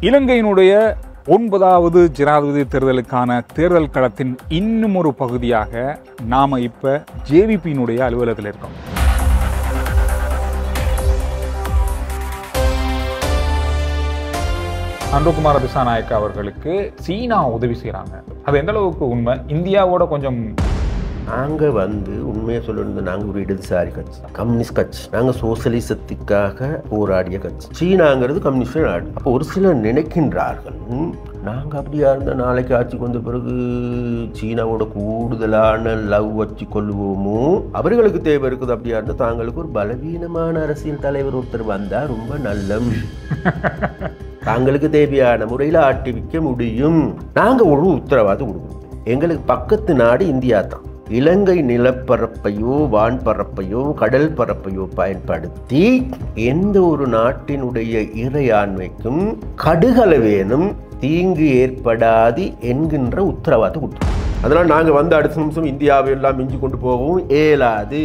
இலங்கையினுடைய 9வது ஜனாதிபதி தேர்தலுக்கான தேர்தல் களத்தின் இன்னும் ஒரு பகுதியாக நாம இப்ப ஜேவிபியினுடைய அலுவலகத்தில் இருக்கோம். அனுரகுமார திசாநாயக்க அவர்களுக்கு சீனா உதவி செய்யறாங்க. அது எந்த அளவுக்கு உண்மை? இந்தியாவோட கொஞ்சம் நாங்கள் உண்மையை சொல்லணும், நாங்கள் ஒரு இடதுசாரி கட்சி, கம்யூனிஸ்ட் கட்சி. நாங்கள் சோசியலிசத்துக்காக போராடிய கட்சி. சீனாங்கிறது கம்யூனிஸ்ட் நாடு. அப்போ ஒரு சிலர் நினைக்கின்றார்கள், நாங்கள் அப்படியா இருந்தால் நாளைக்கு ஆட்சிக்கு வந்த பிறகு சீனாவோட கூடுதலான லவ் வச்சு கொள்ளுவோமோ, அவர்களுக்கு தேவை இருக்குது. அப்படியா இருந்தால் தாங்களுக்கு ஒரு பலவீனமான அரசியல் தலைவர் ஒருத்தர் வந்தால் ரொம்ப நல்ல, தாங்களுக்கு தேவையான முறையில் ஆட்டி வைக்க முடியும். நாங்கள் ஒரு உத்தரவாதம் கொடுக்கணும். எங்களுக்கு பக்கத்து நாடு இந்தியா தான். இலங்கை நிலப்பரப்பையோ வான்பரப்பையோ கடல் பரப்பையோ பயன்படுத்தி எந்த ஒரு நாட்டினுடைய இறையாண்மைக்கும் கடுகளவேனும் தீங்கு ஏற்படாது என்கின்ற உத்தரவாதம் கொடுத்தோம். அதனால் நாங்கள் அடுத்த நிமிஷம் இந்தியாவை எல்லாம் மிஞ்சி கொண்டு போகவும் இயலாது.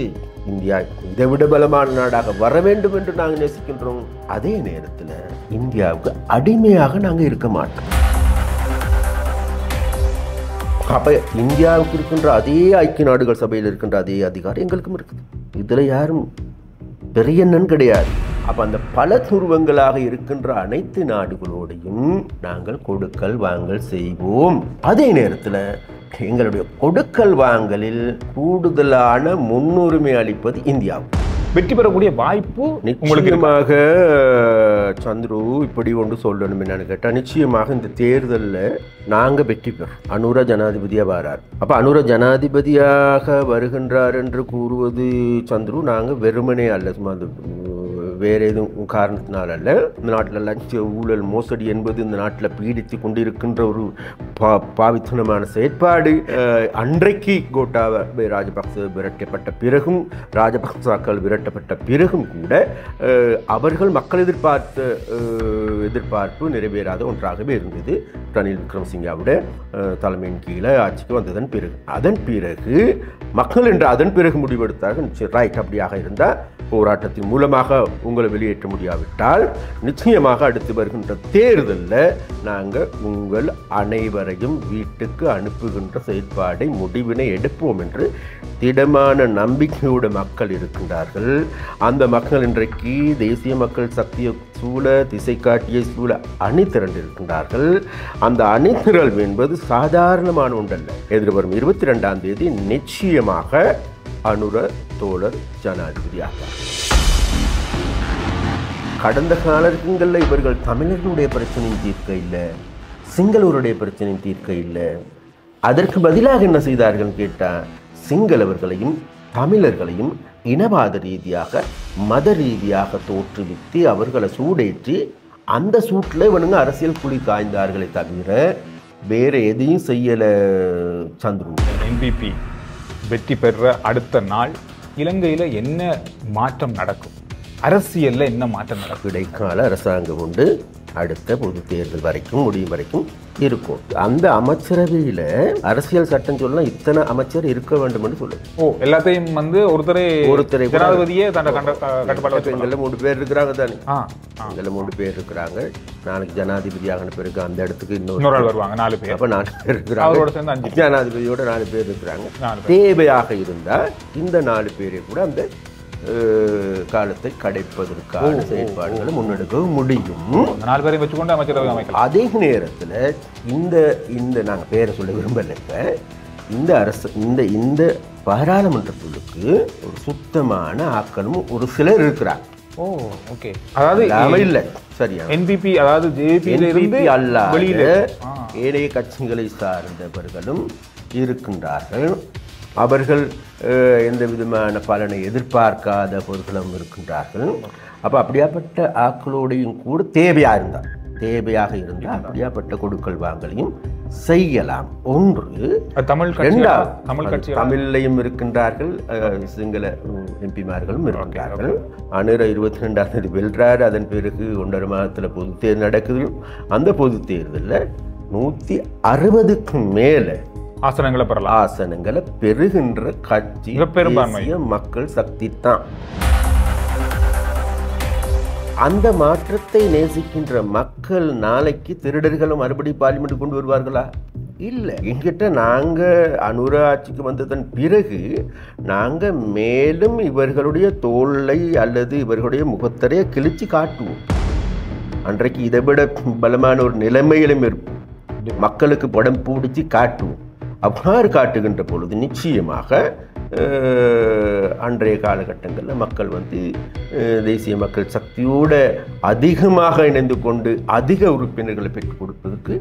இந்தியா இதை விட பலமான நாடாக வர வேண்டும் என்று நாங்கள் நேசிக்கின்றோம். அதே நேரத்தில் இந்தியாவுக்கு அடிமையாக நாங்கள் இருக்க மாட்டோம். அப்போ இந்தியாவுக்கு இருக்கின்ற அதே ஐக்கிய நாடுகள் சபையில் இருக்கின்ற அதே அதிகாரம் எங்களுக்கும் இருக்குது. இதில் யாரும் பெரியண்ணன் கிடையாது. அப்போ அந்த பல துருவங்களாக இருக்கின்ற அனைத்து நாடுகளோடையும் நாங்கள் கொடுக்கல் வாங்கல் செய்வோம். அதே நேரத்தில் எங்களுடைய கொடுக்கல் வாங்கலில் கூடுதலான முன்னுரிமை அளிப்பது இந்தியாவுக்கு. வெற்றி பெறக்கூடிய வாய்ப்பு நிச்சயமாக சந்துரு இப்படி ஒன்று சொல்லணும் என்னன்னு கேட்டால், நிச்சயமாக இந்த தேர்தலில் நாங்கள் வெற்றி பெறோம். அனுர ஜனாதிபதியாக வரார். அப்போ அனுர ஜனாதிபதியாக வருகின்றார் என்று கூறுவது சந்துரு நாங்கள் வெறுமனே அல்ல, சும்மா வேறு எதுவும் காரணத்தினால் அல்ல. இந்த நாட்டில் லஞ்ச ஊழல் மோசடி என்பது இந்த நாட்டில் பீடித்து கொண்டிருக்கின்ற ஒரு பாவித்தனமான செயற்பாடு. அன்றைக்கு கோட்டாபய ராஜபக்ச விரட்டப்பட்ட பிறகும், ராஜபக்சாக்கள் விரட்டப்பட்ட பிறகும் கூட அவர்கள் மக்கள் எதிர்பார்ப்பு நிறைவேறாத ஒன்றாகவே இருந்தது. ரணில் விக்ரமசிங்காவுடைய தலைமையின் கீழே ஆட்சிக்கு வந்ததன் பிறகு, அதன் பிறகு மக்கள் என்று அதன் பிறகு முடிவெடுத்தார்கள். ரைட், அப்படியாக இருந்தால் போராட்டத்தின் மூலமாக உங்களை வெளியேற்ற முடியாவிட்டால் நிச்சயமாக அடுத்து வருகின்ற தேர்தலில் நாங்கள் உங்கள் அனைவரையும் வீட்டுக்கு அனுப்புகின்ற செயற்பாடை முடிவினை எடுப்போம் என்று திடமான நம்பிக்கையோடு மக்கள் இருக்கின்றார்கள். அந்த மக்கள் இன்றைக்கு தேசிய மக்கள் சக்தியை சூழ, திசை காட்டிய சூழ அணி திரண்டிருக்கின்றார்கள். அந்த அணிதிரள் என்பது சாதாரணமான ஒன்றல்ல. எதிர்வரும் 22ஆம் தேதி நிச்சயமாக அனுர தோழர் ஜனாதிபதியாகிறார். கடந்த காலங்களில் இவர்கள் தமிழர்களுடைய பிரச்சனையும் தீர்க்க இல்லை, சிங்களவருடைய பிரச்சனையும் தீர்க்க இல்லை. அதற்கு பதிலாக என்ன செய்தார்கள் கேட்டால், சிங்களவர்களையும் தமிழர்களையும் இனவாத ரீதியாக மத ரீதியாக தோற்றுவித்து அவர்களை சூடேற்றி அந்த சூட்டில் இவனுங்க அரசியல் புலி காய்ந்தார்களே தவிர வேற எதையும் செய்யலை. சந்துரு, என்பிபி வெற்றி பெற்ற அடுத்த நாள் இலங்கையில் என்ன மாற்றம் நடக்கும்? அரசியல்ல என்ன மாற்றம் நடக்கும்? இடைக்கால அரசாங்கம் உண்டு. அடுத்த பொது தேர்தல் வரைக்கும் முடியும் வரைக்கும் இருக்கும். அந்த அமைச்சரவையில் அரசியல் சட்டம் சொல்லலாம் இத்தனை அமைச்சர் இருக்க வேண்டும் என்று சொல்லுது. எல்லாத்தையும் ஒருத்தரை ஜனாதிபதியே கட்டுப்பாடு. எங்களை 3 பேர் இருக்கிறாங்க தானே, எங்களை 3 பேர் இருக்கிறாங்க. நாளைக்கு ஜனாதிபதியாக பிறகு அந்த இடத்துக்கு இன்னொரு ஆள் வருவாங்க, 4 பேர். அப்போ 4 பேர் இருக்கிறாங்க. ஜனாதிபதியோட 4 பேர் இருக்கிறாங்க. தேவையாக இருந்தால் இந்த 4 பேரை கூட அந்த காலத்தை கடைப்பதற்கான செயல்பாடுகளை முன்னெடுக்க முடியும். 4 பேரை வச்சுக்கொண்டு அமைச்சரவை அமைக்கலாம். அதே நேரத்தில் இந்த நாங்கள் பேரை சொல்ல விரும்பல. இந்த அரசு இந்த பாராளுமன்றத்துக்கு ஒரு சுத்தமான ஆக்களும் ஒரு சிலர் இருக்கிறாங்க. ஓகே, அதாவது இல்லை சரியா என்பிபி, அதாவது ஜேவிபி அல்லாத ஏனைய கட்சிகளை சார்ந்தவர்களும் இருக்கின்றார்கள். அவர்கள் எந்த விதமான பலனை எதிர்பார்க்காத பொருட்களும் இருக்கின்றார்கள். அப்போ அப்படியாப்பட்ட ஆக்களோடையும் கூட தேவையாக இருந்தால் அப்படியாப்பட்ட கொடுக்கல் வாங்கலையும் செய்யலாம். ஒன்று தமிழ்லையும் இருக்கின்றார்கள், சிங்கள எம்பிமார்களும் இருக்கின்றார்கள். அனுர 22ஆம் தேதி வெல்றாரு. அதன் பிறகு 1.5 மாதத்தில் பொது தேர்தல் நடக்குது. அந்த பொது தேர்தலில் 160க்கு மேலே ஆசனங்களை பெறுகின்ற கட்சி பெரும்பான்மை மக்கள் சக்தி தான். அந்த மாற்றத்தை நேசிக்கின்ற மக்கள் நாளைக்கு திருடர்களும் மறுபடி பார்லிமெண்ட் கொண்டு வருவார்களா? இல்லை. என்கிட்ட நாங்கள் அனுர ஆட்சிக்கு வந்ததன் பிறகு நாங்கள் மேலும் இவர்களுடைய தோளை அல்லது இவர்களுடைய முகத்தரையை கிழிச்சு காட்டுவோம். அன்றைக்கு இதை விட பலமான ஒரு நிலைமையிலும் இருப்போம். மக்களுக்கு படம் பிடிச்சி காட்டுவோம். அவ்வாறு காட்டுகின்ற பொழுது நிச்சயமாக அன்றைய காலகட்டங்களில் மக்கள் தேசிய மக்கள் சக்தியோடு அதிகமாக இணைந்து கொண்டு அதிக உறுப்பினர்களை பெற்றுக் கொடுப்பதற்கு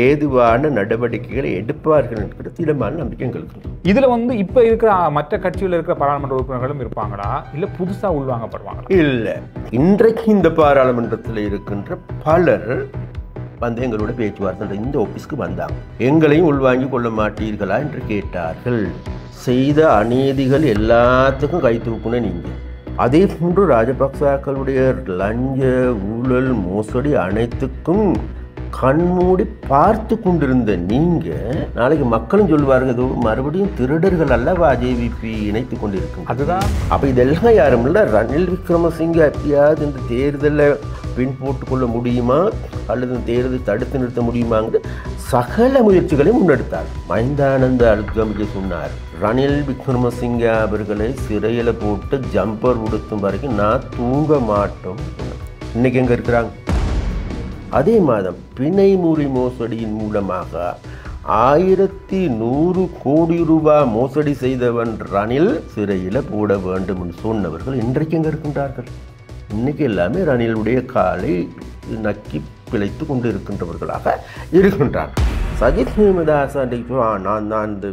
ஏதுவான நடவடிக்கைகளை எடுப்பார்கள் என்கிற திடமான நம்பிக்கை எங்களுக்கு. இதில் இப்போ இருக்கிற மற்ற கட்சியில் இருக்கிற பாராளுமன்ற உறுப்பினர்களும் இருப்பாங்களா, இல்லை புதுசாக உள்வாங்கப்படுவாங்களா? இல்லை, இன்றைக்கு இந்த பாராளுமன்றத்தில் இருக்கின்ற பலர் எங்களோட பேச்சுவார்த்தை இந்த ஆபீஸ்க்கு வந்தாங்க. எங்களையும் உள்வாங்கி கொள்ள மாட்டீர்களா என்று கேட்டார்கள். செய்த அநீதிகள் எல்லாத்துக்கும் கை தூக்குன நீங்க. அதே போன்று ராஜபக்சாக்களுடைய லஞ்ச ஊழல் மோசடி அனைத்துக்கும் கண்மூடி பார்த்து கொண்டிருந்த நீங்க நாளைக்கு மக்களும் சொல்லுவார்கள் மறுபடியும் திருடர்கள் அல்லவா ஜேவிபி இணைத்து கொண்டிருக்கும். அதுதான். அப்ப இதெல்லாம் யாரும் இல்லை, ரணில் விக்ரமசிங்கே எப்படியாவது இந்த தேர்தலில் பின் போட்டுக்கொள்ள முடியுமா அல்லது இந்த தேர்தலை தடுத்து நிறுத்த முடியுமாங்கிற சகல முயற்சிகளையும் முன்னெடுத்தார். மைந்தானந்த அழுத்தமிக்க சொன்னார், ரணில் விக்ரமசிங்கே அவர்களை சிறையில் போட்டு ஜம்பர் உடுத்தும் வரைக்கும் நான் தூங்க மாட்டோம். இன்னைக்கு எங்க இருக்கிறாங்க? அதே மாதம் பிணை முறி மோசடியின் மூலமாக 1100 கோடி ரூபாய் மோசடி செய்தவன் ரணில் சிறையில் போட வேண்டும் என்று சொன்னவர்கள் இன்றைக்கு எங்க இருக்கின்றார்கள்? இன்னைக்கு எல்லாமே ரணிலுடைய காலை நக்கி பிழைத்து கொண்டு இருக்கின்றவர்களாக இருக்கின்றார்கள். சஜித் பிரேமதாஸ் நான் தான் இந்த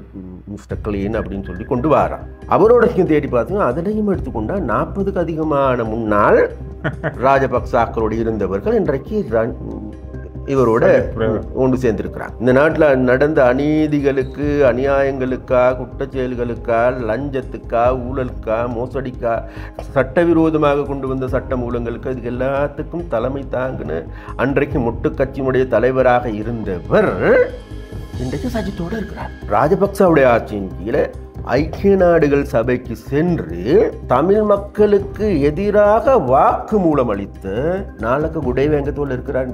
மிஸ்டர் கிளீன் அப்படின்னு சொல்லி கொண்டு வரான். அவரோட தேடி பார்த்தீங்கன்னா அதிலையும் எடுத்துக்கொண்டா 40க்கு அதிகமான முன்னாள் ராஜபக்சாக்களோடு இருந்தவர்கள் இன்றைக்கு இவரோட ஒன்று சேர்ந்திருக்கிறாங்க. இந்த நாட்டில் நடந்த அநீதிகளுக்கு, அநியாயங்களுக்கா, குற்றச்செயல்களுக்கா, லஞ்சத்துக்கா, ஊழலுக்கா, மோசடிக்கா, சட்டவிரோதமாக கொண்டு வந்த சட்ட மூலங்களுக்கு அதுக்கு எல்லாத்துக்கும் தலைமை தாங்கின அன்றைக்கு மொட்டு கட்சியினுடைய தலைவராக இருந்தவர் இன்றைக்கு சஜித்தோடு இருக்கிறார். ராஜபக்சாவுடைய ஆட்சியின் கீழே ஐக்கிய நாடுகள் சபைக்கு சென்று தமிழ் மக்களுக்கு எதிராக வாக்கு மூலம் அளித்த நாளுக்கு குடைவேங்கத்தோடு இருக்கிறார்,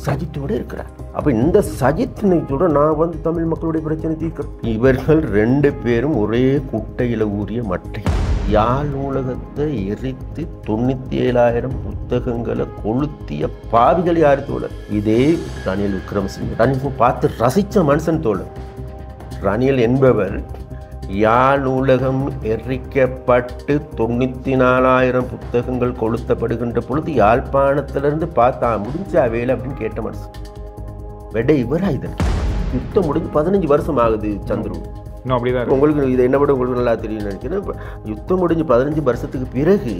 சஜித்தோடு இருக்கிறார். அப்ப இந்த சஜித் சொல்ற நான் தமிழ் மக்களுடைய பிரச்சனை தீர்க்கிறேன். இவர்கள் 2 பேரும் ஒரே குட்டையில ஊறிய மட்டை. யாழ் நூலகத்தை எரித்து 97,000 புத்தகங்களை கொளுத்திய பாவிகள் யாரு தோழர்? இதே ரணில் விக்ரமசிங்கே. ரணில் பார்த்து ரசிச்ச மனுஷன் தோழர். ரணில் என்பவர் யாழ் நூலகம் எரிக்கப்பட்டு 94,000 புத்தகங்கள் கொளுத்தப்படுகின்ற பொழுது யாழ்ப்பாணத்திலிருந்து பார்த்தா முடிஞ்சா வேலை அப்படின்னு கேட்ட மனுஷன். வெட இவரா இதன் யுத்தம் முடிஞ்சு 15 வருஷம் ஆகுது. சந்துரு உங்களுக்கு இதை என்ன விட உங்களுக்கு நல்லா தெரியும் நினைக்கிறேன். யுத்தம் முடிஞ்சு 15 வருஷத்துக்கு பிறகு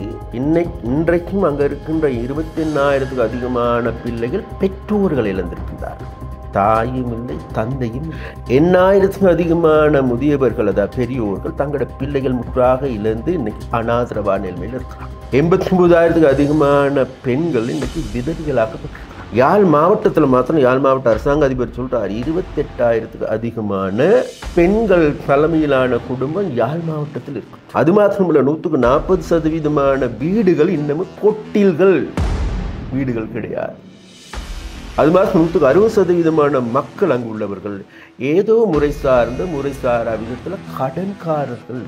இன்றைக்கும் அங்க இருக்கின்ற 28,000க்கு அதிகமான பிள்ளைகள் பெற்றோர்கள் இழந்திருக்கின்றார்கள். தாயும் இல்லை, தந்தையும். 8,000க்கும் அதிகமான முதியவர்கள், அதாவது பெரியோர்கள் தங்களோட பிள்ளைகள் முற்றாக இழந்து இன்னைக்கு அனாதரவா நிலைமையில் இருக்கிறாங்க. 89,000க்கு அதிகமான பெண்கள் இன்னைக்கு விதவிகளாக யாழ் மாவட்டத்தில் மாத்திரம் யாழ் மாவட்ட அரசாங்க அதிபர் சொல்றார் 28,000க்கு அதிகமான பெண்கள் தலைமையிலான குடும்பம் யாழ் மாவட்டத்தில் இருக்கு. அது மாத்திரமல்ல 140% வீடுகள் இன்னமும் கொட்டில்கள், வீடுகள் கிடையாது. அது மாதிரி 160% மக்கள் அங்கு உள்ளவர்கள் ஏதோ முறை சாரா விதத்தில் கடன்காரர்கள்.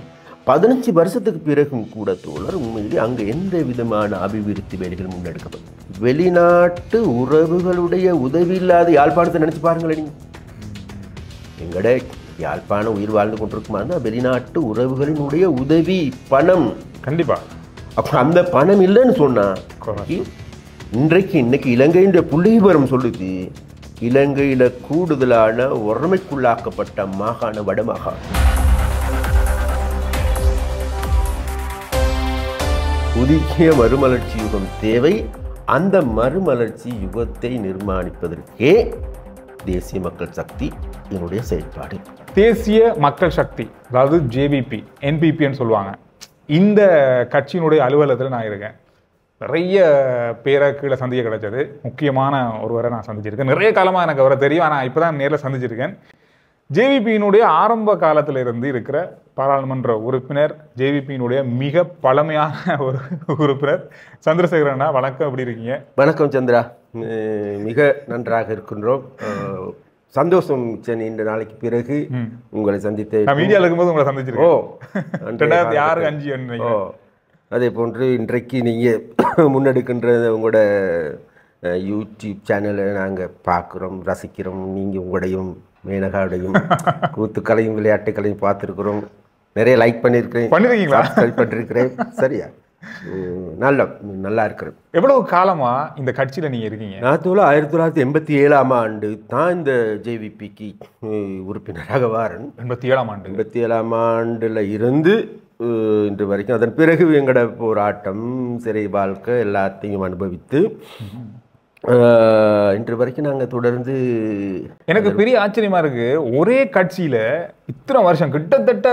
15 வருஷத்துக்கு பிறகும் கூட தோழர் உண்மையிலே அங்கு எந்த விதமான அபிவிருத்தி வேலைகள் முன்னெடுக்கப்படும். வெளிநாட்டு உறவுகளுடைய உதவி இல்லாத யாழ்ப்பாணத்தை நினைச்சு பாருங்களேன். நீங்க எங்கட யாழ்ப்பாணம் உயிர் வாழ்ந்து கொண்டிருக்குமா இருந்தால் வெளிநாட்டு உறவுகளினுடைய உதவி பணம் கண்டிப்பா. அப்ப அந்த பணம் இல்லைன்னு சொன்னா இன்னைக்கு இலங்கையின் புள்ளிவிவரம் சொல்லுது, இலங்கையில கூடுதலான ஒருமைக்குள்ளாக்கப்பட்ட மாகாண வடமாகாணம். புதிய மறுமலர்ச்சி யுகம் தேவை. அந்த மறுமலர்ச்சி யுகத்தை நிர்மாணிப்பதற்கே தேசிய மக்கள் சக்தி என்னுடைய செயல்பாடு. தேசிய மக்கள் சக்தி, அதாவது ஜேவிபி, என்பிபின்னு சொல்லுவாங்க. இந்த கட்சியினுடைய அலுவலகத்தில் நான் இருக்கேன். நிறைய பேரை கீழே சந்திக்க கிடைச்சது. முக்கியமான ஒருவரை நான் சந்திச்சிருக்கேன். நிறைய காலமாக எனக்கு அவரை தெரியும், ஆனால் இப்போ தான் நேரில் சந்திச்சிருக்கேன். ஜேவிபியினுடைய ஆரம்ப காலத்தில் இருந்து இருக்கிற பாராளுமன்ற உறுப்பினர், ஜேவிபியினுடைய மிக பழமையான ஒரு உறுப்பினர் சந்திரசேகரண்ணா, வணக்கம். எப்படி இருக்கீங்க? வணக்கம் சந்திரா, மிக நன்றாக இருக்கின்றோம். சந்தோஷம். நீண்ட நாளைக்கு பிறகு உங்களை சந்தித்த மீடியாவில் இருக்கும்போது உங்களை சந்திச்சிருக்கோம். 2006-05. அதே போன்று இன்றைக்கு நீங்கள் முன்னெடுக்கின்ற உங்களோட யூடியூப் சேனலை நாங்கள் பார்க்குறோம், ரசிக்கிறோம். நீங்கள் உங்களுடையும் மேனகாவுடையும் கூத்துக்களையும் விளையாட்டுக்களையும் பார்த்துருக்குறோம். நிறைய லைக் பண்ணியிருக்கிறீங்களா? பண்ணியிருக்கிறேன். சரியா? நல்லா இருக்கிறேன். எவ்வளவு காலமா இந்த கட்சியில நீங்க இருக்கீங்க? நான் 1987ஆம் ஆண்டு தான் இந்த ஜேவிபிக்கு உறுப்பினராக வாரன். 87ஆம் ஆண்டுல இருந்து இன்று வரைக்கும். அதன் பிறகு எங்களோட போராட்டம், சிறை வாழ்க்கை எல்லாத்தையும் அனுபவித்து இன்று வரைக்கும் நாங்கள் தொடர்ந்து. எனக்கு பெரிய ஆச்சரியமா இருக்கு, ஒரே கட்சியில இத்தனை வருஷம், கிட்டத்தட்ட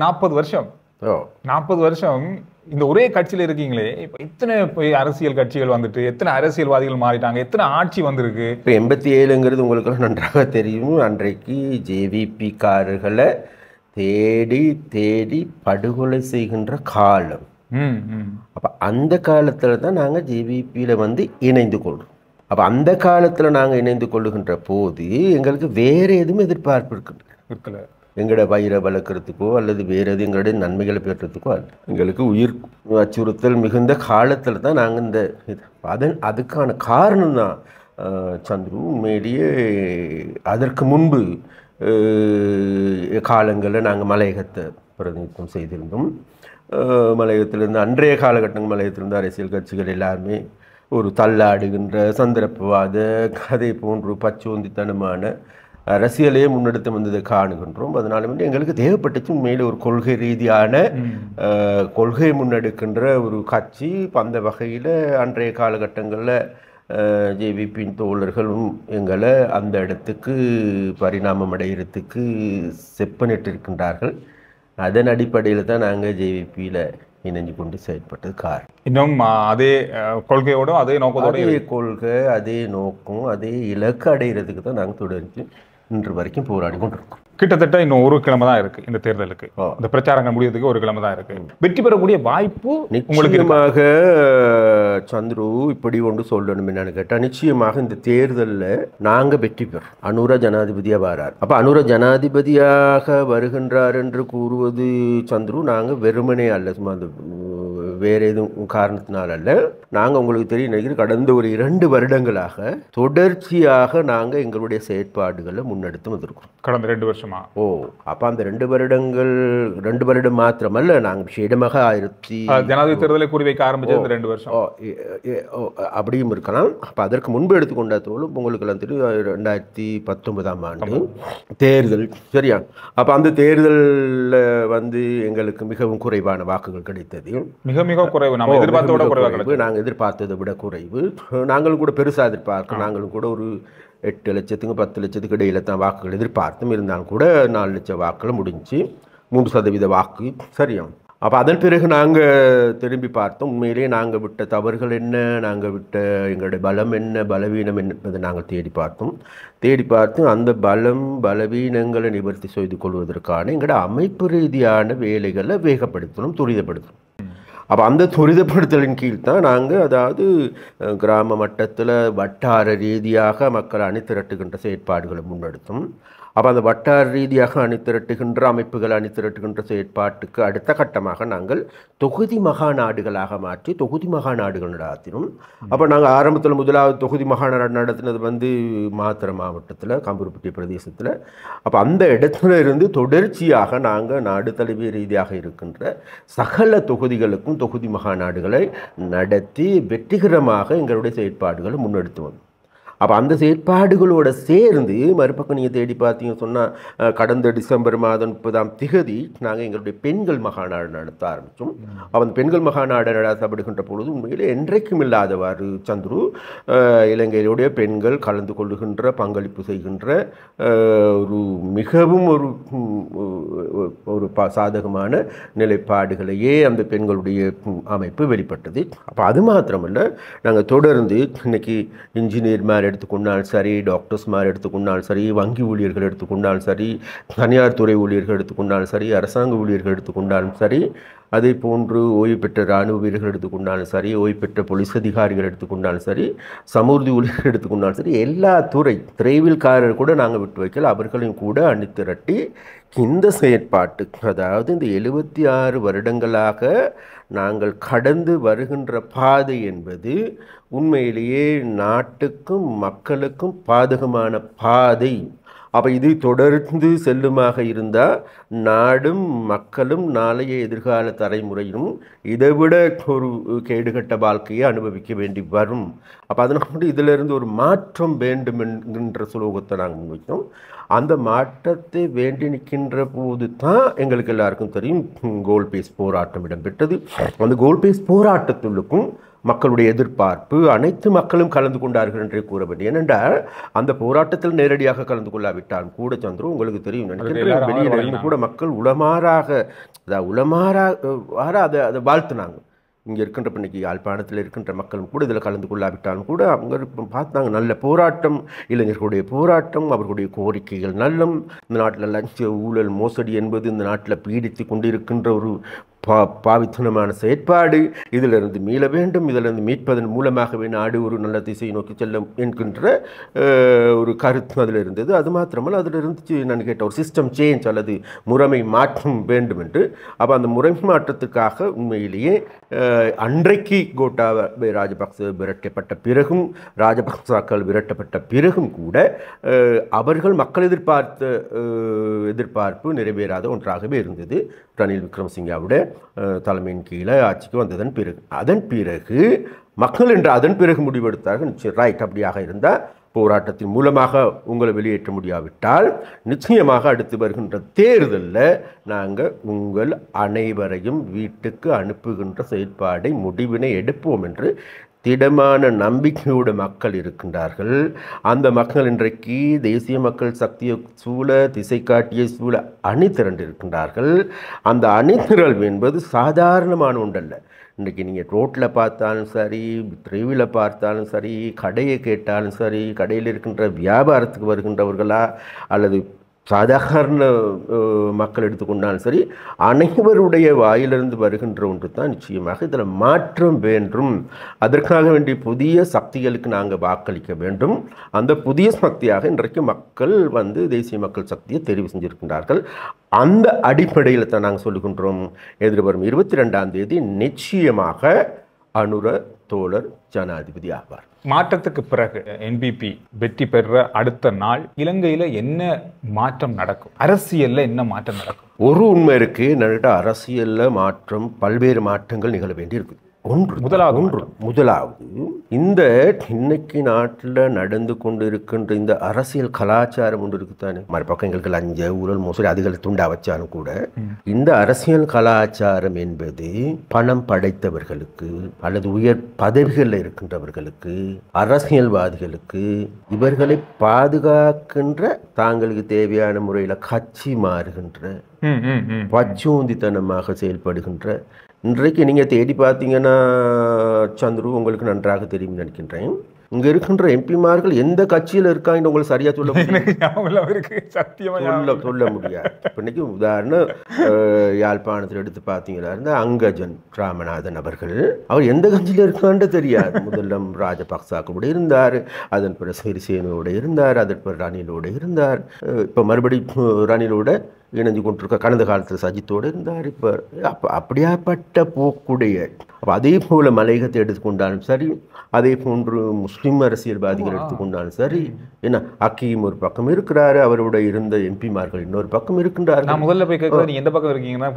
40 வருஷம். 40 வருஷம் இந்த ஒரே கட்சியில இருக்கீங்களே. இப்ப இத்தனை அரசியல் கட்சிகள் வந்துட்டு, எத்தனை அரசியல்வாதிகள் மாறிட்டாங்க, எத்தனை ஆட்சி வந்திருக்கு. இப்போ 87ங்கிறது உங்களுக்கு நன்றாக தெரியும். அன்றைக்கு ஜேவிபி காரர்களை தேடி தேடி படுகொலை செய்கின்ற காலம். அப்ப அந்த காலத்துல தான் நாங்க ஜேவிபியில வந்து இணைந்து கொள்றோம். அப்ப அந்த காலத்துல நாங்க இணைந்து கொள்ளுகின்ற போது எங்களுக்கு வேற எதுவும் எதிர்பார்ப்பு இருக்குல்ல. எங்களோட வயிறை வளர்க்கறதுக்கோ அல்லது வேற எது எங்களுடைய நன்மைகளை பெற்றதுக்கோ அல்ல. எங்களுக்கு உயிர் அச்சுறுத்தல் மிகுந்த காலத்துல தான் நாங்க இந்த அதுக்கான காரணம் தான் சந்துரு. உண்மையிலேயே அதற்கு முன்பு காலங்களில் நாங்கள் மலையகத்தை பிரதிநிதித்துவம் செய்திருந்தோம். மலையகத்திலிருந்து அன்றைய காலகட்டங்கள் மலையகத்திலிருந்து அரசியல் கட்சிகள் எல்லாருமே ஒரு தள்ளாடுகின்ற சந்தர்ப்பவாத கதை போன்று பச்சோந்தித்தனமான அரசியலையே முன்னெடுத்து வந்ததை காணுகின்றோம். அதனால வந்து எங்களுக்கு தேவைப்பட்டுச்சு உண்மையில் ஒரு கொள்கை ரீதியான கொள்கை முன்னெடுக்கின்ற ஒரு கட்சி. அந்த வகையில் அன்றைய காலகட்டங்களில் ஜேவிபியின் தோழர்களும் எங்களை அந்த இடத்துக்கு பரிணாமம் அடைகிறதுக்கு செப்பனிட்டு இருக்கின்றார்கள். அதன் அடிப்படையில் தான் நாங்கள் ஜேவிபியில் இணைஞ்சு கொண்டு செயல்பட்டது காரணம். இன்னும் அதே கொள்கையோட அதே நோக்கத்தோட, அதே கொள்கை, அதே நோக்கம், அதே இலக்கு அடைகிறதுக்கு தான் நாங்கள் தொடர்ந்து இன்று வரைக்கும் போராடி கொண்டிருக்கோம். கிட்டத்தட்ட இன்னும் ஒரு கிழமை தான் இருக்கு இந்த தேர்தலுக்கு. இந்த பிரச்சாரங்கள் முடியறதுக்கு ஒரு கிழமை தான் இருக்கு. வெற்றி பெறக்கூடிய வாய்ப்பு நிச்சயமாக சந்துரு. இப்படி ஒன்று சொல்லணும் என்னன்னு கேட்டா, நிச்சயமாக இந்த தேர்தலில் நாங்க வெற்றி பெறோம். அனுர ஜனாதிபதியா வரார். அப்ப அனுர ஜனாதிபதியாக வருகின்றார் என்று கூறுவது சந்துரு, நாங்க வெறுமனே அல்ல, சும்மா அந்த வேற எதுவும் காரணத்தினால அல்ல. நாங்க உங்களுக்கு தெரியும் நினைக்கிறேன், கடந்த ஒரு 2 வருடங்களாக தொடர்ச்சியாக நாங்க எங்களுடைய செயற்பாடுகளை முன்னெடுத்து வந்திருக்கோம். கடந்த 2 வருஷமா? அப்ப அந்த 2 வருடம் மாத்திரமல்ல, நாங்க விசேடமாக ஜனாதிபதி தேர்தலை குறிவைக்க ஆரம்பிச்சது 2 வருஷம் அப்படியும் இருக்கலாம். அப்ப அதற்கு முன்பு எடுத்துக்கொண்ட தோளும் உங்களுக்கு எல்லாம் தெரியும், 2019ஆம் ஆண்டு தேர்தல். சரியா? அப்ப அந்த தேர்தலில் வந்து எங்களுக்கு மிகவும் குறைவான வாக்குகள் கிடைத்தது. மிக மிக குறைவு. நம்ம எதிர்பார்த்ததை விட குறைவு. நாங்கள் எதிர்பார்த்ததை விட குறைவு. நாங்களும் கூட பெருசாக எதிர்பார்க்க, நாங்களும் கூட ஒரு 8 லட்சத்துக்கு 10 லட்சத்துக்கு இடையில தான் வாக்குகள் எதிர்பார்த்தும். இருந்தாலும் கூட 4 லட்சம் வாக்குகள் முடிஞ்சு 3% வாக்கு. சரியா? அப்போ அதன் பிறகு நாங்கள் திரும்பி பார்த்தோம். உண்மையிலேயே நாங்கள் விட்ட தவறுகள் என்ன, நாங்கள் விட்ட எங்களுடைய பலம் என்ன, பலவீனம் என்பதை நாங்கள் தேடி பார்த்து அந்த பலம் பலவீனங்களை நிவர்த்தி செய்து கொள்வதற்கான எங்களோட அமைப்பு ரீதியான வேலைகளை வேகப்படுத்தணும், துரிதப்படுத்தணும். அப்போ அந்த துரிதப்படுத்தலின் கீழ் தான் நாங்கள், அதாவது கிராம மட்டத்தில் வட்டார ரீதியாக மக்களை அணிதிரட்டுகின்ற செயற்பாடுகளை முன்னெடுத்தோம். அப்போ அந்த வட்டார ரீதியாக அணிதிரட்டுகின்ற அமைப்புகள் அணிதிரட்டுகின்ற செயற்பாட்டுக்கு அடுத்த கட்டமாக நாங்கள் தொகுதி மகாநாடுகளாக மாற்றி தொகுதி மகாநாடுகள் நடத்தினோம். அப்போ நாங்கள் ஆரம்பத்தில் முதலாவது தொகுதி மகாநாடு நடத்தினது வந்து மாத்தறை மாவட்டத்தில் கம்பூர்பட்டி பிரதேசத்தில். அப்போ அந்த இடத்துல இருந்து தொடர்ச்சியாக நாங்கள் நாடு தழுவிய ரீதியாக இருக்கின்ற சகல தொகுதிகளுக்கும் தொகுதி மகாநாடுகளை நடத்தி வெற்றிகரமாக எங்களுடைய செயற்பாடுகளை முன்னெடுத்து வந்தோம். அப்போ அந்த செயற்பாடுகளோடு சேர்ந்து மறுபக்கம் நீங்கள் தேடி பார்த்தீங்கன்னு சொன்னால், கடந்த டிசம்பர் மாதம் 30ஆம் தேதி நாங்கள் எங்களுடைய பெண்கள் மகாநாடு நடத்த ஆரம்பித்தோம். அப்போ அந்த பெண்கள் மகாநாடு நடத்தப்படுகின்ற பொழுது உண்மையிலே என்றைக்கும் இல்லாதவாறு சந்துரு, இலங்கையிலுடைய பெண்கள் கலந்து கொள்ளுகின்ற, பங்களிப்பு செய்கின்ற ஒரு மிகவும் ஒரு சாதகமான நிலைப்பாடுகளையே அந்த பெண்களுடைய அமைப்பு வெளிப்பட்டது. அப்போ அது மாத்திரமல்ல, நாங்கள் தொடர்ந்து இன்னைக்கு இன்ஜினியர் மேரிட் எடுத்துக்கொண்டாலும் சரி, டாக்டர்ஸ்மார் எடுத்துக்கொண்டாலும் சரி, வங்கி ஊழியர்கள் எடுத்துக்கொண்டாலும் சரி, தனியார் துறை ஊழியர்கள் எடுத்துக்கொண்டாலும் சரி, அரசாங்க ஊழியர்கள் எடுத்துக்கொண்டாலும் சரி, அதே போன்று ஓய்வு பெற்ற இராணுவ வீரர்கள் எடுத்துக்கொண்டாலும் சரி, ஓய்வு பெற்ற போலீஸ் அதிகாரிகள் எடுத்துக்கொண்டாலும் சரி, சமூர்த்தி ஊழியர்கள் எடுத்துக்கொண்டாலும் சரி, எல்லா திரைவில்காரர் கூட நாங்கள் விட்டு வைக்கல. அவர்களையும் கூட அணிதிரட்டி இந்த செயற்பாட்டுக்கு, அதாவது இந்த 76 வருடங்களாக நாங்கள் கடந்து வருகின்ற பாதை என்பது உண்மையிலேயே நாட்டுக்கும் மக்களுக்கும் பாதகமான பாதை. அப்போ இது தொடர்ந்து செல்லுமாக இருந்தால் நாடும் மக்களும் நாளைய எதிர்கால தலைமுறையும் இதைவிட ஒரு கேடுகட்ட வாழ்க்கையை அனுபவிக்க வேண்டி வரும். அப்போ அதனால இதிலிருந்து ஒரு மாற்றம் வேண்டும் என்கின்ற சுலோகத்தை நாங்கள் முன்வைக்கிறோம். அந்த மாற்றத்தை வேண்டி நிற்கின்ற போது தான் எங்களுக்கு எல்லாருக்கும் தெரியும் கோல் பேஸ் போராட்டம் இடம்பெற்றது. அந்த கோல் பேஸ் போராட்டத்துக்கும் மக்களுடைய எதிர்பார்ப்பு, அனைத்து மக்களும் கலந்து கொண்டார்கள் என்றே கூற வேண்டும். ஏனென்றால் அந்த போராட்டத்தில் நேரடியாக கலந்து கொள்ளாவிட்டாலும் கூட சந்துரு உங்களுக்கு தெரியும் நினைக்கிறேன், வெளியில் இருந்து கூட மக்கள் உளமாறாக அதை வாழ்த்துனாங்க. இங்கே இருக்கின்ற இன்னைக்கு யாழ்ப்பாணத்தில் இருக்கின்ற மக்களும் கூட இதில் கலந்து கொள்ளாவிட்டாலும் கூட அவங்க இப்போ பார்த்தாங்க நல்ல போராட்டம், இளைஞர்களுடைய போராட்டம், அவர்களுடைய கோரிக்கைகள் நல்லம். இந்த நாட்டில் லஞ்ச ஊழல் மோசடி என்பது இந்த நாட்டில் பீடித்து கொண்டிருக்கின்ற ஒரு பாவித்தனமான செயற்பாடு, இதிலிருந்து மீள வேண்டும், இதிலிருந்து மீட்பதன் மூலமாகவே நாடு ஒரு நல்ல திசையை நோக்கி செல்லும் என்கின்ற ஒரு கருத்து அதில் இருந்தது. அது மாத்திரமல்ல, அதில் இருந்துச்சு நான் கேட்ட ஒரு சிஸ்டம் சேஞ்ச் அல்லது முறைமை மாற்றம் வேண்டும் என்று. அப்போ அந்த முறைமை மாற்றத்துக்காக உண்மையிலேயே அன்றைக்கு கோட்டாபய ராஜபக்ச விரட்டப்பட்ட பிறகும், ராஜபக்சாக்கள் விரட்டப்பட்ட பிறகும் கூட அவர்கள் மக்கள் எதிர்பார்ப்பு நிறைவேறாத ஒன்றாகவே இருந்தது. ரணில் விக்ரமசிங்காவுடைய தலைமையின் கீழே ஆட்சிக்கு வந்ததன் பிறகு, அதன் பிறகு மக்கள் என்று அதன் பிறகு முடிவெடுத்தார்கள். நிச்சயம் ரைட், அப்படியாக இருந்தால் போராட்டத்தின் மூலமாக உங்களை வெளியேற்ற முடியாவிட்டால் நிச்சயமாக அடுத்து வருகின்ற தேர்தலில் நாங்கள் உங்கள் அனைவரையும் வீட்டுக்கு அனுப்புகின்ற செயற்பாடை முடிவினை எடுப்போம் என்று திடமான நம்பிக்கையோடு மக்கள் இருக்கின்றார்கள். அந்த மக்கள் இன்றைக்கு தேசிய மக்கள் சக்தியை சூழ, திசை காட்டிய சூழ அணி திரண்டிருக்கின்றார்கள். அந்த அணிதிரள் என்பது சாதாரணமான ஒன்றல்ல. இன்றைக்கி நீங்கள் ரோட்டில் பார்த்தாலும் சரி, தெருவில் பார்த்தாலும் சரி, கடையை கேட்டாலும் சரி, கடையில் இருக்கின்ற வியாபாரத்துக்கு வருகின்றவர்களா அல்லது சாதாரண மக்கள் எடுத்துக்கொண்டாலும் சரி, அனைவருடைய வாயிலிருந்து வருகின்ற ஒன்று தான் நிச்சயமாக இதில் மாற்றம் வேண்டும். அதற்காக வேண்டிய புதிய சக்திகளுக்கு நாங்கள் வாக்களிக்க வேண்டும். அந்த புதிய சக்தியாக இன்றைக்கு மக்கள் தேசிய மக்கள் சக்தியை தெரிவு செஞ்சிருக்கின்றார்கள். அந்த அடிப்படையில் தான் நாங்கள் சொல்லுகின்றோம், எதிர்வரும் 22ஆம் தேதி நிச்சயமாக அனுர தோழர் ஜனாதிபதி ஆவார். மாற்றத்துக்கு பிறகு என்பிபி வெற்றி பெற அடுத்த நாள் இலங்கையில என்ன மாற்றம் நடக்கும்? அரசியல்ல என்ன மாற்றம் நடக்கும்? ஒரு உண்மை இருக்கு, நல்ல அரசியல்ல மாற்றம், பல்வேறு மாற்றங்கள் நிகழ வேண்டி இருக்கு. முதலாவது இந்த இன்னைக்கு நாட்டில் நடந்து கொண்டு இருக்கின்ற இந்த அரசியல் கலாச்சாரம் ஒன்று இருக்குத்தானே. மறுபக்கம் எங்களுக்கு லஞ்ச ஊழல் மோசடி அதிகளை துண்டா வச்சாலும் கூட இந்த அரசியல் கலாச்சாரம் என்பது பணம் படைத்தவர்களுக்கு அல்லது உயர் பதவிகளில் இருக்கின்றவர்களுக்கு, அரசியல்வாதிகளுக்கு, இவர்களை பாதுகாக்கின்ற தாங்களுக்கு தேவையான முறையில் கட்சி மாறுகின்ற, பச்சோந்தித்தனமாக செயல்படுகின்ற, இன்றைக்கு நீங்கள் தேடி பார்த்தீங்கன்னா சந்துரு உங்களுக்கு நன்றாக தெரியும் நினைக்கின்றேன், இங்கே இருக்கின்ற எம்பிமார்கள் எந்த கட்சியில் இருக்காங்க உங்களுக்கு சரியாக சொல்ல முடியாது. இப்போ இன்னைக்கு உதாரணம் யாழ்ப்பாணத்தில் எடுத்து பார்த்தீங்கன்னா இருந்தால் அங்கஜன் ராமநாதன் அவர்கள், அவர் எந்த கட்சியில் இருக்கான்னு தெரியாது. முதல்ல ராஜபக்சாக்களோடு இருந்தார், அதன் பிறகு சிறிசேனோடு இருந்தார், அதன் பிறகு ரணிலோடு இருந்தார், இப்போ மறுபடியும் ரணிலோட இணைஞ்சு கொண்டிருக்க, கடந்த காலத்தில் சஜித்தோடு இருந்தார். இப்போ அப்படியாப்பட்ட போக்குடைய, அப்போ அதே போல் மலையகத்தை எடுத்துக்கொண்டாலும் சரி, அதே போன்று முஸ்லீம் அரசியல்வாதிகள் எடுத்துக்கொண்டாலும் சரி, என்ன அக்கீம் ஒரு பக்கம் இருக்கிறாரு, அவரோட இருந்த எம்பிமார்கள் இன்னொரு பக்கம் இருக்கின்றார். நான் முதல்ல போய் கேட்க, நீங்க எந்த பக்கம் இருக்கீங்கன்னா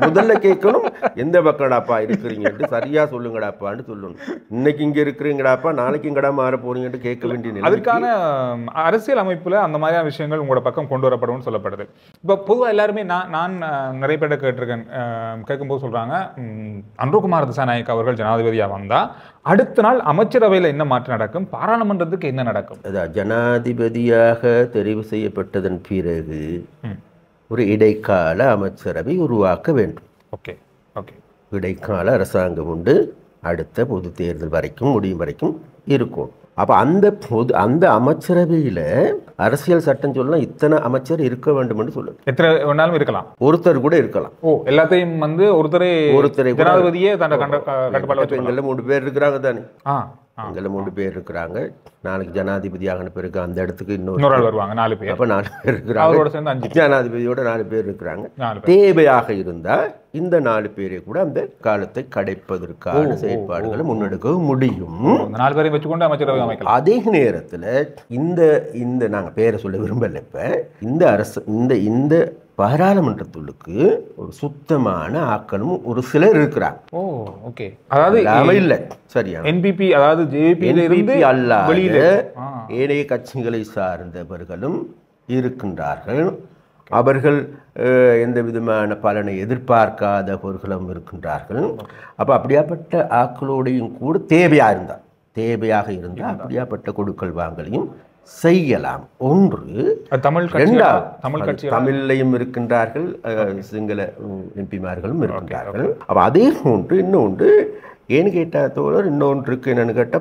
முதல்ல கேட்கணும், எந்த பக்கடாப்பா இருக்கிறீங்கன்ட்டு சரியா சொல்லுங்கடாப்பான்னு சொல்லணும். இன்னைக்கு இங்க இருக்கிறீங்கடாப்பா, நாளைக்கு இங்கடா மாற போறீங்கன்னு கேட்க வேண்டிய நிலை. அதுக்கான அரசியல் அமைப்புல அந்த மாதிரியான விஷயங்கள் உங்களோட பக்கம் கொண்டு வரப்படும் சொல்லப்படுது. இப்போ பொதுவாக எல்லாருமே நான் நிறைய பேர்ட்ட கேட்டிருக்கேன், கேட்கும்போது சொல்றாங்க, அன்ருகுமார் திசாநாயக் அவர்கள் ஜனாதிபதியாக வந்தா அடுத்த நாள் அமைச்சரவையில் என்ன மாற்றம் நடக்கும், பாராளுமன்றத்துக்கு என்ன நடக்கும்? ஜனாதிபதியாக தெரிவு செய்யப்பட்டதன் பிறகு ஒரு இடைக்கால அமைச்சரவை உருவாக்க வேண்டும். ஓகே ஓகே, இடைக்கால அரசாங்கம் உண்டு, அடுத்த பொது தேர்தல் வரைக்கும் முடியும் வரைக்கும் இருக்கும். அப்போ அந்த அமைச்சரவையில் அரசியல் சட்டம் சொல்லலாம் இத்தனை அமைச்சர் இருக்க வேண்டும் என்று சொல்லுது. எத்தனை வேணாலும் இருக்கலாம், ஒருத்தர் கூட இருக்கலாம். எல்லாத்தையும் வந்து ஒருத்தரை ஜனாதிபதியே கட்டுப்பாடு. எங்கள்ல 3 பேர் இருக்கிறாங்க தானே, எங்களை 3 பேர் இருக்கிறாங்க. நாளைக்கு ஜனாதிபதியாக பிறகு அந்த இடத்துக்கு இன்னொரு வருவாங்க 4 பேர். அப்ப 4 பேர் இருக்கிறாங்க, ஜனாதிபதியோட 4 பேர் இருக்கிறாங்க. தேவையாக இருந்தா இந்த 4 பேரை கூட அந்த காலத்தை கடைப்பதற்கான செயற்பாடுகளை முன்னெடுக்க முடியும். 4 பேரை வச்சுக்கொண்டு அமைச்சரவை அமைக்கலாம். அதே நேரத்துல இந்த நாங்க பேரை சொல்ல விரும்பல, இப்ப இந்த அரசு இந்த பாராளுமன்றத்துக்கு ஒரு சுத்தமான ஆக்களும் ஒரு சிலர் இருக்கிறாங்க. அதாவது இல்ல சரியா NPP அதாவது JVP அல்லாத ஏனைய கட்சிகளை சார்ந்தவர்களும் இருக்கின்றார்கள். அவர்கள் எந்த விதமான பலனை எதிர்பார்க்காதவர்களும் இருக்கின்றார்கள். அப்ப அப்படியாப்பட்ட ஆக்களோடையும் கூட தேவையாக இருந்தால் அப்படியாப்பட்ட கொடுக்கல் வாங்கலையும் செய்யலாம். ஒன்று. தமிழ்லையும் இருக்கின்றார்கள், சிங்கள எம்பிமார்களும் இருக்கின்றார்கள். அப்ப அதே போன்று இன்னொன்று ஏன்னு கேட்டா தோழர், இன்னொன்று இருக்கு. என்னன்னு கேட்டா,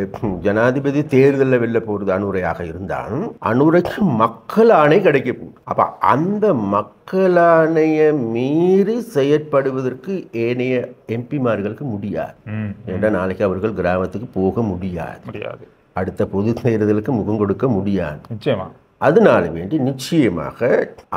இப்போ ஜனாதிபதி தேர்தலில் வெளில போறது அனுரையாக இருந்தாலும் அனுரைக்கு மக்கள் ஆணை கிடைக்க போகுது. அப்ப அந்த மக்களாணைய மீறி செயற்படுவதற்கு ஏனைய எம்பிமார்களுக்கு முடியாது. ஏன்னா நாளைக்கு அவர்கள் கிராமத்துக்கு போக முடியாது, அடுத்த பொது தேர்தலுக்கு முகம் கொடுக்க முடியாது. நிச்சயமா. அதனால வேண்டி நிச்சயமாக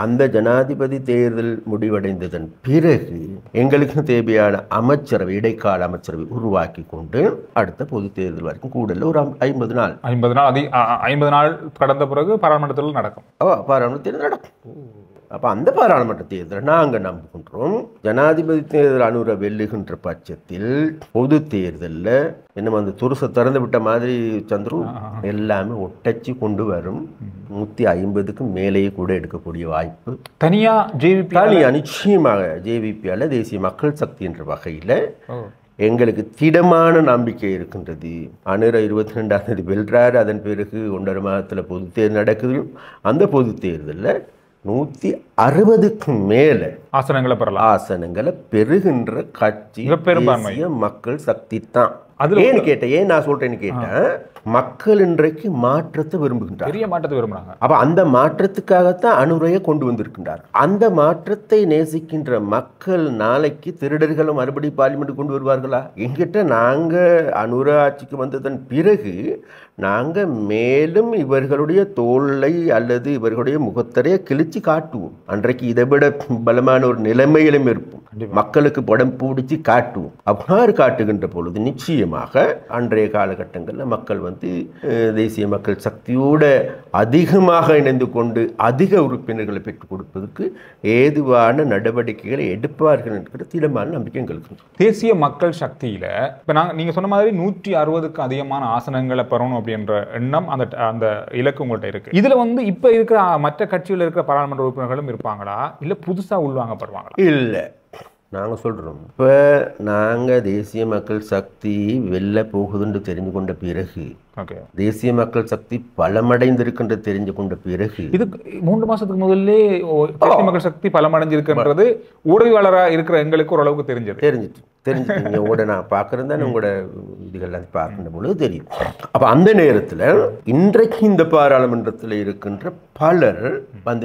அந்த ஜனாதிபதி தேர்தல் முடிவடைந்ததன் பிறகு எங்களுக்கு தேவையான அமைச்சரவை, இடைக்கால அமைச்சரவை உருவாக்கி கொண்டு அடுத்த பொது தேர்தல் வரைக்கும் கூடல ஒரு 50 நாள் கடந்த பிறகு பாராளுமன்றத்தில் நடக்கும். பாராளுமன்றத்தில் நடக்கும். அப்ப அந்த பாராளுமன்ற தேர்தலை நாங்கள் நம்புகின்றோம். ஜனாதிபதி தேர்தல் அனுர வெல்லுகின்ற பட்சத்தில் பொது தேர்தலில் என்ன அந்த துருசை திறந்து விட்ட மாதிரி சந்துரு எல்லாமே ஒட்டச்சு கொண்டு வரும். 150க்கு மேலேயே கூட எடுக்கக்கூடிய வாய்ப்பு தனியா நிச்சயமாக JVP தேசிய மக்கள் சக்தி என்ற வகையில் எங்களுக்கு திடமான நம்பிக்கை இருக்கின்றது. அனுர 22ஆம் தேதி வெல்றாரு. அதன் பிறகு 1.5 மாதத்தில் பொது தேர்தல் நடக்குது. அந்த பொது தேர்தலில் 160க்கு மேல ஆசனங்களை பெறுகின்ற கட்சி தேசிய மக்கள் சக்தி தான். ஏன் நான் சொல்றேன்னு கேட்டேன், மக்கள் இன்றைக்கு மாற்றத்தை விரும்புகின்றார். அப்ப அந்த மாற்றத்துக்காகத்தான் அனுரையை கொண்டு வந்திருக்கின்றார். அந்த மாற்றத்தை நேசிக்கின்ற மக்கள் நாளைக்கு திருடர்களும் மறுபடி பார்லிமெண்ட் கொண்டு வருவார்களா? என்கிட்ட நாங்க அனுர ஆட்சிக்கு வந்ததன் பிறகு நாங்க மேலும் இவர்களுடைய தோளை அல்லது இவர்களுடைய முகத்தரையை கிழிச்சு காட்டுவோம். அன்றைக்கு இதை விட பலமான ஒரு நிலைமையிலும் இருப்போம். மக்களுக்கு படம் பிடிச்சி காட்டுவோம். அவ்வாறு காட்டுகின்ற பொழுது நிச்சயமாக அன்றைய காலகட்டங்களில் மக்கள் தேசிய மக்கள் சக்தியோட அதிகமாக இணைந்து கொண்டு அதிக உறுப்பினர்களை பெற்றுக் கொடுப்பதற்கு ஏதுவான நடவடிக்கைகளை எடுப்பார்கள் என்கிற திடமான நம்பிக்கை எங்களுக்கு. தேசிய மக்கள் சக்தியில இப்ப நீங்க சொன்ன மாதிரி 160க்கு அதிகமான ஆசனங்களை பெறணும் அப்படின்ற எண்ணம், அந்த இலக்கு உங்கள்கிட்ட இருக்கு. இதுல இப்ப இருக்கிற மற்ற கட்சியில் இருக்கிற பாராளுமன்ற உறுப்பினர்களும் இருப்பாங்களா, இல்ல புதுசா உள்வாங்கப்படுவாங்களா? இல்ல, நாங்கள் சொல்கிறோம், இப்போ நாங்கள் தேசிய மக்கள் சக்தி வெளில போகுதுன்னு தெரிஞ்சு கொண்ட பிறகு, தேசிய மக்கள் சக்தி பலமடைந்திருக்கின்ற தெரிஞ்சு கொண்ட பிறகு, இது 3 மாசத்துக்கு முதல்ல தேசிய மக்கள் சக்தி பலமடைஞ்சிருக்கின்றது ஊடகவாளராக இருக்கிற எங்களுக்கு ஓரளவுக்கு தெரிஞ்சிட்டு உங்களோட நான் பார்க்குறேன் தானே, உங்களோட இதுகள்லாம் பார்க்கின்ற பொழுது தெரியும். அப்போ அந்த நேரத்தில் இன்றைக்கு இந்த பாராளுமன்றத்தில் இருக்கின்ற பலர்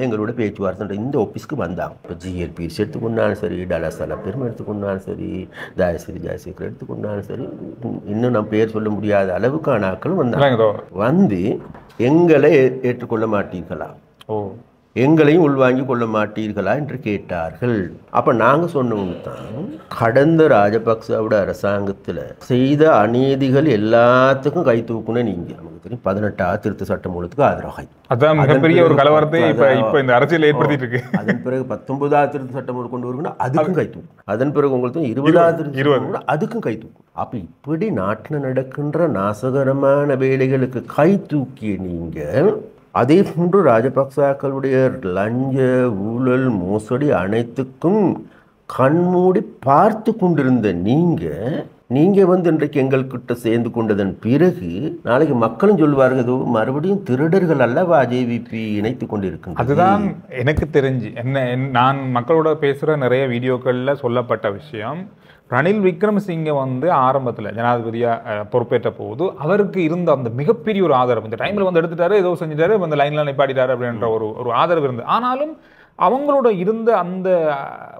எங்களோட பேச்சுவார்த்தை இந்த ஆஃபீஸ்க்கு வந்தாங்க. இப்போ GLPC எடுத்துக்கொண்டாலும் சரி, டலசல பெருமை எடுத்துக்கொண்டாலும் சரி, ஜாயசேகர் எடுத்துக்கொண்டாலும் சரி, இன்னும் நான் பேர் சொல்ல முடியாத அளவுக்கான ஆட்களும் வந்து எங்களை ஏற்றுக்கொள்ள மாட்டீர்களா, எங்களையும் உள்வாங்கி கொள்ள மாட்டீர்களா என்று கேட்டார்கள். அப்ப நாங்க சொன்னவங்க தான், கடந்த ராஜபக்சவோட அரசாங்கத்தில் செய்த அநீதிகள் எல்லாத்துக்கும் கை தூக்குன்னு நீங்க நமக்கு தெரியும். 18ஆவது திருத்த சட்டமூலத்துக்கு ஆதரவாக அதான் மிகப்பெரிய ஒரு கலவரத்தை இப்ப இந்த அரசியல் ஏற்படுத்திட்டு இருக்கு. அதன் பிறகு 19ஆவது திருத்த சட்டமூலம் கொண்டு வருங்கன்னா அதுக்கும் கை தூக்கும். அதன் பிறகு உங்களுக்கு 20ஆவது திருத்த அதுக்கும் கை தூக்கும். அப்ப இப்படி நாட்டில் நடக்கின்ற நாசகரமான வேலைகளுக்கு கை தூக்கிய நீங்க, அதே போன்று ராஜபக்சாக்களுடைய லஞ்ச ஊழல் மோசடி அனைத்துக்கும் கண்மூடி பார்த்து கொண்டிருந்த நீங்க நீங்கள் வந்து இன்றைக்கு எங்கள்கிட்ட சேர்ந்து கொண்டதன் பிறகு நாளைக்கு மக்களும் சொல்லுவார்கள் ஏதோ மறுபடியும் திருடர்கள் அல்லவா ஜேவிபி இணைத்து கொண்டிருக்கின்றது. அதுதான் எனக்கு தெரிஞ்சு நான் மக்களோட பேசுகிற நிறைய வீடியோக்களில் சொல்லப்பட்ட விஷயம். ரணில் விக்ரமசிங்கே வந்து ஆரம்பத்தில் ஜனாதிபதியாக பொறுப்பேற்ற போது அவருக்கு இருந்த அந்த மிகப்பெரிய ஒரு ஆதரவு, இந்த டைமில் வந்து எடுத்துட்டாரு, ஏதோ செஞ்சுட்டாரு, இந்த லைனில் நிப்பாட்டிட்டாரு அப்படின்ற ஒரு ஆதரவு இருந்தது. ஆனாலும் அவங்களோட இருந்த அந்த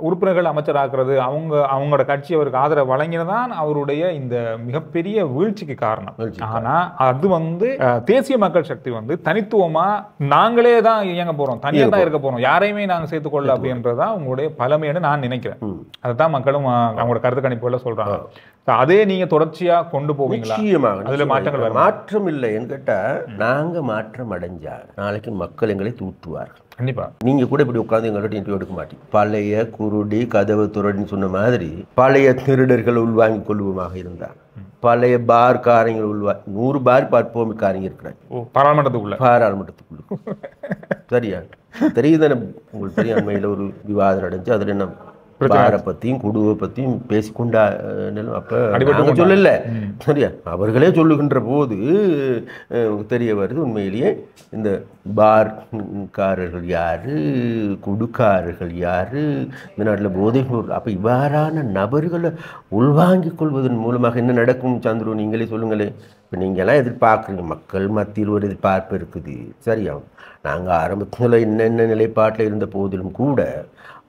உறுப்பினர்கள் அமைச்சராக்குறது, அவங்களோட கட்சி அவருக்கு ஆதரவு வழங்கினதான் அவருடைய இந்த மிகப்பெரிய வீழ்ச்சிக்கு காரணம். ஆனா அது வந்து தேசிய மக்கள் சக்தி வந்து தனித்துவமா நாங்களே தான் இயங்க போறோம், தனியாக தான் இருக்க போறோம், யாரையுமே நாங்க சேர்த்துக்கொள்ள அப்படின்றதான் உங்களுடைய பலமைன்னு நான் நினைக்கிறேன். அதுதான் மக்களும் அவங்களோட கருத்து கணிப்புல சொல்றாங்க. அதே நீங்க தொடர்ச்சியா கொண்டு போவீங்களா? அதுல மாற்றங்கள் மாற்றம் இல்லை என்கிட்ட நாங்க மாற்றம் அடைஞ்சா நாளைக்கு மக்கள் எங்களை தூற்றுவார்கள். கண்டிப்பா நீங்க கூட இப்படி உட்காந்து எங்கள்கிட்ட இன்டர்வியூ எடுக்க மாட்டீங்க. பழைய குருடி கதவு துறடின்னு சொன்ன மாதிரி பழைய திருடர்கள் உள்வாங்கி கொள்வோமாக இருந்தார். பழைய பார்காரங்கள் 100 பார் பார்ப்போமிக்காரங்க இருக்கிறாங்க பாராளுமன்றத்துக்குள்ள. சரியா தெரியுதானே உங்களுக்கு தெரியும். அண்மையில் ஒரு விவாதம் நடந்துச்சு. அதுல என்ன பாரை பத்தியும் குடுவை பத்தியும் பேசிக்கொண்டா அப்ப சொல்லல. சரியா அவர்களே சொல்லுகின்ற போது தெரிய வருது உண்மையிலேயே இந்த பார்காரர்கள் யாரு, குடுக்காரர்கள் யாரு, இந்த நாட்டில் போதைப் பொருள். அப்ப இவ்வாறான நபர்களை உள்வாங்கிக் கொள்வதன் மூலமாக என்ன நடக்கும் சந்துரு நீங்களே சொல்லுங்களே. இப்போ நீங்கள்லாம் எதிர்பார்க்குறீங்க, மக்கள் மத்தியில் ஒரு எதிர்பார்ப்பு இருக்குது. சரியா நாங்கள் ஆரம்பத்தில் என்னென்ன நிலைப்பாட்டில் இருந்த போதிலும் கூட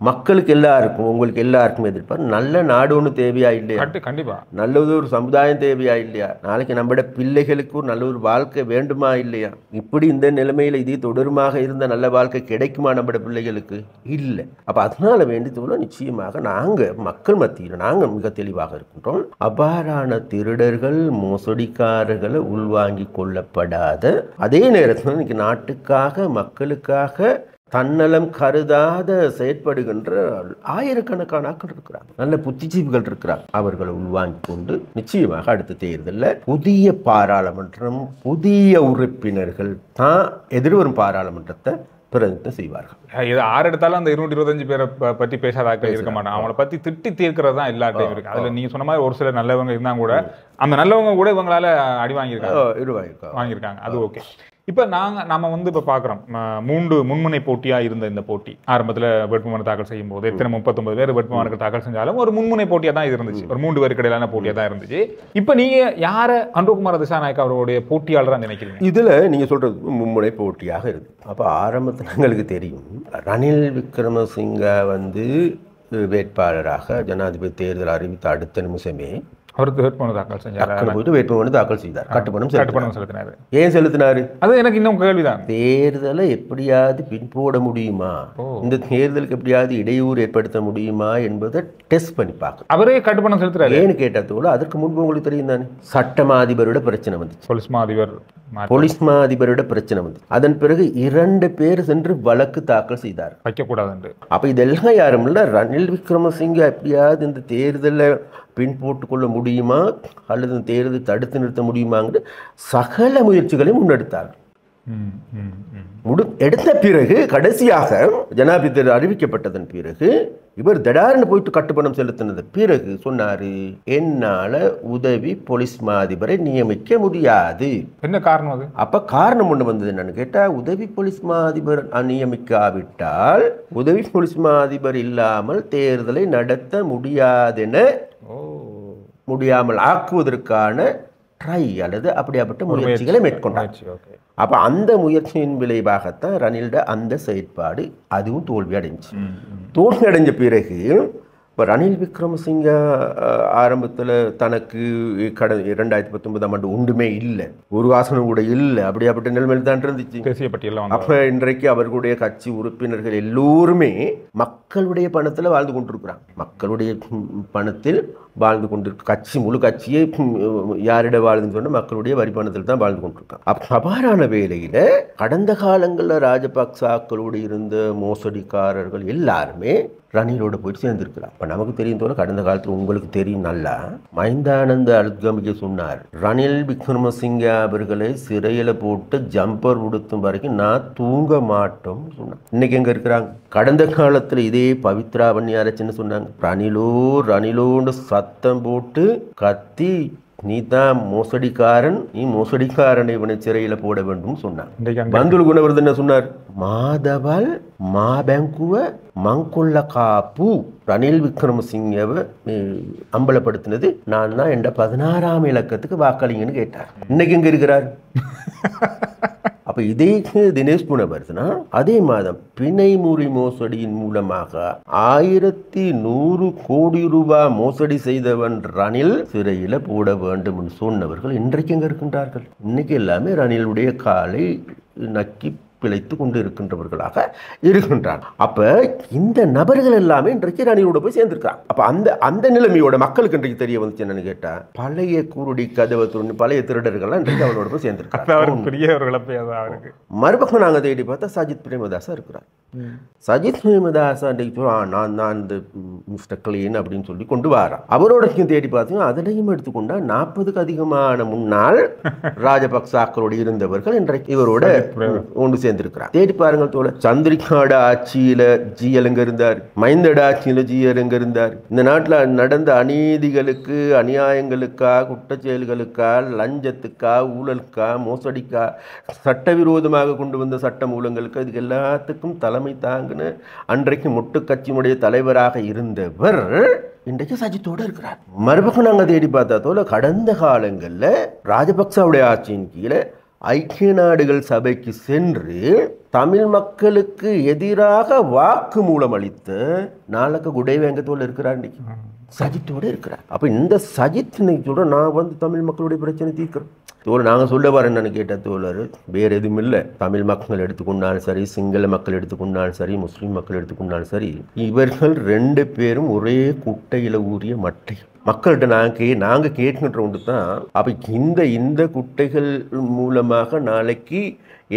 மக்களுக்கு எல்லாருக்கும் உங்களுக்கு எல்லாருக்கும் எதிர்பார்ப்பு நல்ல நாடு ஒன்று தேவையா இல்லையா? கண்டிப்பா நல்லது ஒரு சமுதாயம் தேவையா இல்லையா? நாளைக்கு நம்மளோட பிள்ளைகளுக்கு ஒரு நல்ல ஒரு வாழ்க்கை வேண்டுமா இல்லையா? இப்படி இந்த நிலைமையில் இதே தொடருமாக இருந்த நல்ல வாழ்க்கை கிடைக்குமா நம்மளோட பிள்ளைகளுக்கு? இல்லை. அப்போ அதனால வேண்டியது நிச்சயமாக நாங்கள் மக்கள் மத்தியில் நாங்கள் மிக தெளிவாக இருக்கின்றோம். அவ்வாறான திருடர்கள் மோசடிக்காரர்களை உள்வாங்கி கொள்ளப்படாத அதே நேரத்தில் இன்னைக்கு நாட்டுக்காக மக்களுக்காக தன்னலம் கருதாத செயற்படுகின்ற ஆயிரக்கணக்கான ஆட்கள் இருக்கிறாங்க, நல்ல புத்திஜீவிகள் இருக்கிறாங்க. அவர்களை உள்வாங்கி கொண்டு நிச்சயமாக அடுத்த தேர்தலில் புதிய பாராளுமன்றம் புதிய உறுப்பினர்கள் தான் எதிர்வரும் பாராளுமன்றத்தை பிரதிநிதித்துவம் செய்வார்கள். இது ஆறு எடுத்தாலும் அந்த 225 பேரை பற்றி பேசாதாக்கள் இருக்க மாட்டாங்க. அவங்கள பத்தி திட்டி தீர்க்கிறது தான் எல்லாத்தையும் இருக்கு. அதுல நீங்க சொன்ன மாதிரி ஒரு சில நல்லவங்க இருந்தாங்க கூட அந்த நல்லவங்க கூட இவங்களால அடி வாங்கியிருக்காங்க. அது ஓகே. இப்போ நம்ம வந்து இப்போ பார்க்குறோம் 3 முன்முனை போட்டியாக இருந்த இந்த போட்டி ஆரம்பத்தில் வேட்புமனு தாக்கல் செய்யும் போது எத்தனை 39 பேர் வேட்புமனுக்கு தாக்கல் செஞ்சாலும் ஒரு முன்முனை போட்டியாக தான் இருந்துச்சு, ஒரு 3 பேருக்கு இடையிலான போட்டியாக தான் இருந்துச்சு. இப்போ நீங்கள் யாரை அனுரகுமார திசாநாயக்க அவருடைய போட்டியாளராக நினைக்கிறீங்க? இதில் நீங்கள் சொல்கிறது மும்முனை போட்டியாக இருக்குது. அப்போ ஆரம்பத்தில் எங்களுக்கு தெரியும் ரணில் விக்ரமசிங்க வந்து வேட்பாளராக ஜனாதிபதி தேர்தல் அறிவித்த அடுத்த நிமிஷமே அவருக்கு வேட்புமனு தாக்கல் செஞ்சார். போயிட்டு வேட்புமனு தாக்கல் செய்தார், கட்டுப்பணம் செலுத்தினார். ஏன் செலுத்தினாரு? அது எனக்கு இன்னும் கேள்விதான். தேர்தலை எப்படியாவது பின்போட முடியுமா, இந்த தேர்தலுக்கு எப்படியாவது இடையூறு ஏற்படுத்த முடியுமா என்பதை டெஸ்ட் பண்ணி பார்க்க அவரே கட்டுப்பணம் செலுத்துறாரு. ஏன்னு கேட்டதோடு அதற்கு முன்பு உங்களுக்கு தெரியும் தானே சட்டமா அதிபரோட பிரச்சனை வந்துச்சு, போலீஸ் மா அதிபரோட பிரச்சனை வந்து அதன் பிறகு 2 பேர் சென்று வழக்கு தாக்கல் செய்தார் வைக்கக்கூடாது. அப்ப இதெல்லாம் யாரும் இல்ல ரணில் விக்ரமசிங்க எப்படியாவது இந்த தேர்தலை பின் போட்டுக்கொள்ள முடியுமா அல்லது இந்த தேர்தலை தடுத்து நிறுத்த முடியுமாங்கிற சகல முயற்சிகளையும் முன்னெடுத்தார். எடுத்த பிறகு கடைசியாக ஜனாதிபதி தேர்தல் அறிவிக்கப்பட்டதன் பிறகு இவர் திடார்னு போயிட்டு கட்டுப்பணம் செலுத்தினது பிறகு சொன்னாரு என்னால உதவி போலீஸ் மா அதிபரை நியமிக்க முடியாது. என்ன காரணம் அது? அப்ப காரணம் ஒண்ணு வந்தது என்னன்னு கேட்டா உதவி போலீஸ் மா அதிபர் நியமிக்காவிட்டால் உதவி போலீஸ் மா அதிபர் இல்லாமல் தேர்தலை நடத்த முடியாதென முடியாமல் ஆக்குவதற்கான ட்ரை அல்லது அப்படியாப்பட்ட முயற்சிகளை மேற்கொண்டார். அப்ப அந்த முயற்சியின் விளைவாகத்தான் ரணில்ட அந்த செயற்பாடு அதுவும் தோல்வி அடைஞ்சு. தோல்வி அடைஞ்ச பிறகு இப்போ ரணில் விக்ரமசிங்க ஆரம்பத்தில் தனக்கு 2019ஆம் ஆண்டு ஒன்றுமே இல்லை, ஒரு ஆசனம் கூட இல்லை, அப்படியாப்பட்ட நிலைமையில் தான் இருந்துச்சு தேசிய பட்டியலில். அப்போ இன்றைக்கு அவர்களுடைய கட்சி உறுப்பினர்கள் எல்லோருமே மக்களுடைய பணத்தில் வாழ்ந்து கொண்டிருக்கிறாங்க, மக்களுடைய பணத்தில் வாழ்ந்து கொண்டிருக்க கட்சி முழு கட்சியே யாரிட வாழ்ந்துன்னு சொன்னால் மக்களுடைய வரி பணத்தில் தான் வாழ்ந்து கொண்டிருக்காங்க. அவ்வாறான வேளையில் கடந்த காலங்களில் ராஜபக்சாக்களோடு இருந்த மோசடிக்காரர்கள் எல்லாருமே ரணிலோடு போயிட்டு சேர்ந்துருக்கிறார். இப்போ இப்போ நமக்கு தெரியும் போல கடந்த காலத்தில் உங்களுக்கு தெரியும் நல்லா மைந்தானந்த அழுத்கமிக்க சொன்னார், ரணில் விக்ரமசிங்கே அவர்களை சிறையில் போட்டு ஜம்பர் உடுத்தும் வரைக்கும் நான் தூங்க மாட்டோம் சொன்னார். இன்னைக்கு எங்கே இருக்கிறாங்க? கடந்த காலத்தில் இதே பவித்ரா வன்னியாரச்சின்னு சொன்னாங்க, ரணிலோன்னு சத்தம் போட்டு கத்தி நீ தான் மோசடிக்காரன், நீ மோசடிக்காரனை இவனை சிறையில் போட வேண்டும் சொன்னார். பந்துல குணவர்தன் என்ன சொன்னார்? மாதவல் மா பேங்குவ மங்குள்ள காப்பு ரணில் விக்ரமசிங்கவை அம்பலப்படுத்தினது நான் தான் என்ற 16ஆம் இலக்கத்துக்கு வாக்களிங்கன்னு கேட்டார். இன்னைக்கு எங்க இருக்கிறார்? அப்ப இதே தினேஷ் குணவர்தனா அதே மாதம் பிணை முறி மோசடியின் மூலமாக 1100 கோடி ரூபாய் மோசடி செய்தவன் ரணில் சிறையில் போட வேண்டும் என்று சொன்னவர்கள் இன்றைக்கு எங்க இருக்கின்றார்கள்? இன்னைக்கு எல்லாமே ரணிலுடைய காலை நக்கி பிழைத்து கொண்டு இருக்கின்றவர்களாக இருக்கின்றார். அப்ப இந்த நபர்கள் எல்லாமே இன்றைக்கு ரணிலோட போய் சேர்ந்திருக்காங்க. அப்ப அந்த நிலைமையோட மக்களுக்கு இன்றைக்கு தெரிய வந்துச்சு என்னன்னு கேட்டா, பழைய குருடி கதவை துணி பழைய திருடர்கள்லாம் இன்றைக்கு அவளோட போய் சேர்ந்திருக்காங்க. மறுபக்கம் நாங்க தேடி பார்த்தா சஜித் பிரேமதாசா இருக்கிறார். சஜித் பிரேமதாசா நான் இந்த மிஸ்டர் கிளீன் அப்படின்னு சொல்லி கொண்டு வரான். அவரோட தேடி பார்த்தீங்கன்னா அதிலையும் எடுத்துக்கொண்டா 40க்கு அதிகமான முன்னாள் ராஜபக்சாக்களோடு இருந்தவர்கள் இன்றைக்கு இவரோட ஒன்று சேர்ந்திருக்கிறார். தேடி பாருங்கள் தோழ, சந்திரிகாட ஆட்சியில ஜிஎல் எங்க இருந்தார், மைந்தட ஆட்சியில ஜிஎல் எங்க இருந்தார். இந்த நாட்டில் நடந்த அநீதிகளுக்கு, அநியாயங்களுக்கா, குற்றச்செயல்களுக்கா, லஞ்சத்துக்கா, ஊழலுக்கா, மோசடிக்கா, சட்டவிரோதமாக கொண்டு வந்த சட்ட மூலங்களுக்கு இதுக்கு எல்லாத்துக்கும் தலைமை தாங்குன்னு அன்றைக்கு மொட்டு கட்சியினுடைய தலைவராக இருந்தவர் இன்றைக்கு சஜித்தோடு இருக்கிறார். மறுபக்கம் நாங்கள் தேடி பார்த்தா தோல கடந்த காலங்களில் ராஜபக்சாவுடைய ஆட்சியின் கீழே ஐக்கிய நாடுகள் சபைக்கு சென்று தமிழ் மக்களுக்கு எதிராக வாக்கு மூலம் அளித்த நாளக்க குடைவேங்கத்தோடு இருக்கிறார். இன்னைக்கு சஜித்தோடு இருக்கிறார். அப்ப இந்த சஜித் இன்னைக்கு சொல்ற நான் தமிழ் மக்களுடைய பிரச்சனை தீர்க்கிறோம் தோழர். நாங்கள் சொல்ல வர என்னன்னு கேட்ட தோழர் வேற எதுவும் இல்லை. தமிழ் மக்கள் எடுத்துக்கொண்டாலும் சரி, சிங்கள மக்கள் எடுத்துக்கொண்டாலும் சரி, முஸ்லீம் மக்கள் எடுத்துக்கொண்டாலும் சரி, இவர்கள் 2 பேரும் ஒரே குட்டையில ஊறிய மட்டை மக்கள்கிட்ட நாங்கள் கேட்கின்ற ஒன்று தான். அப்போ இந்த குட்டைகள் மூலமாக நாளைக்கு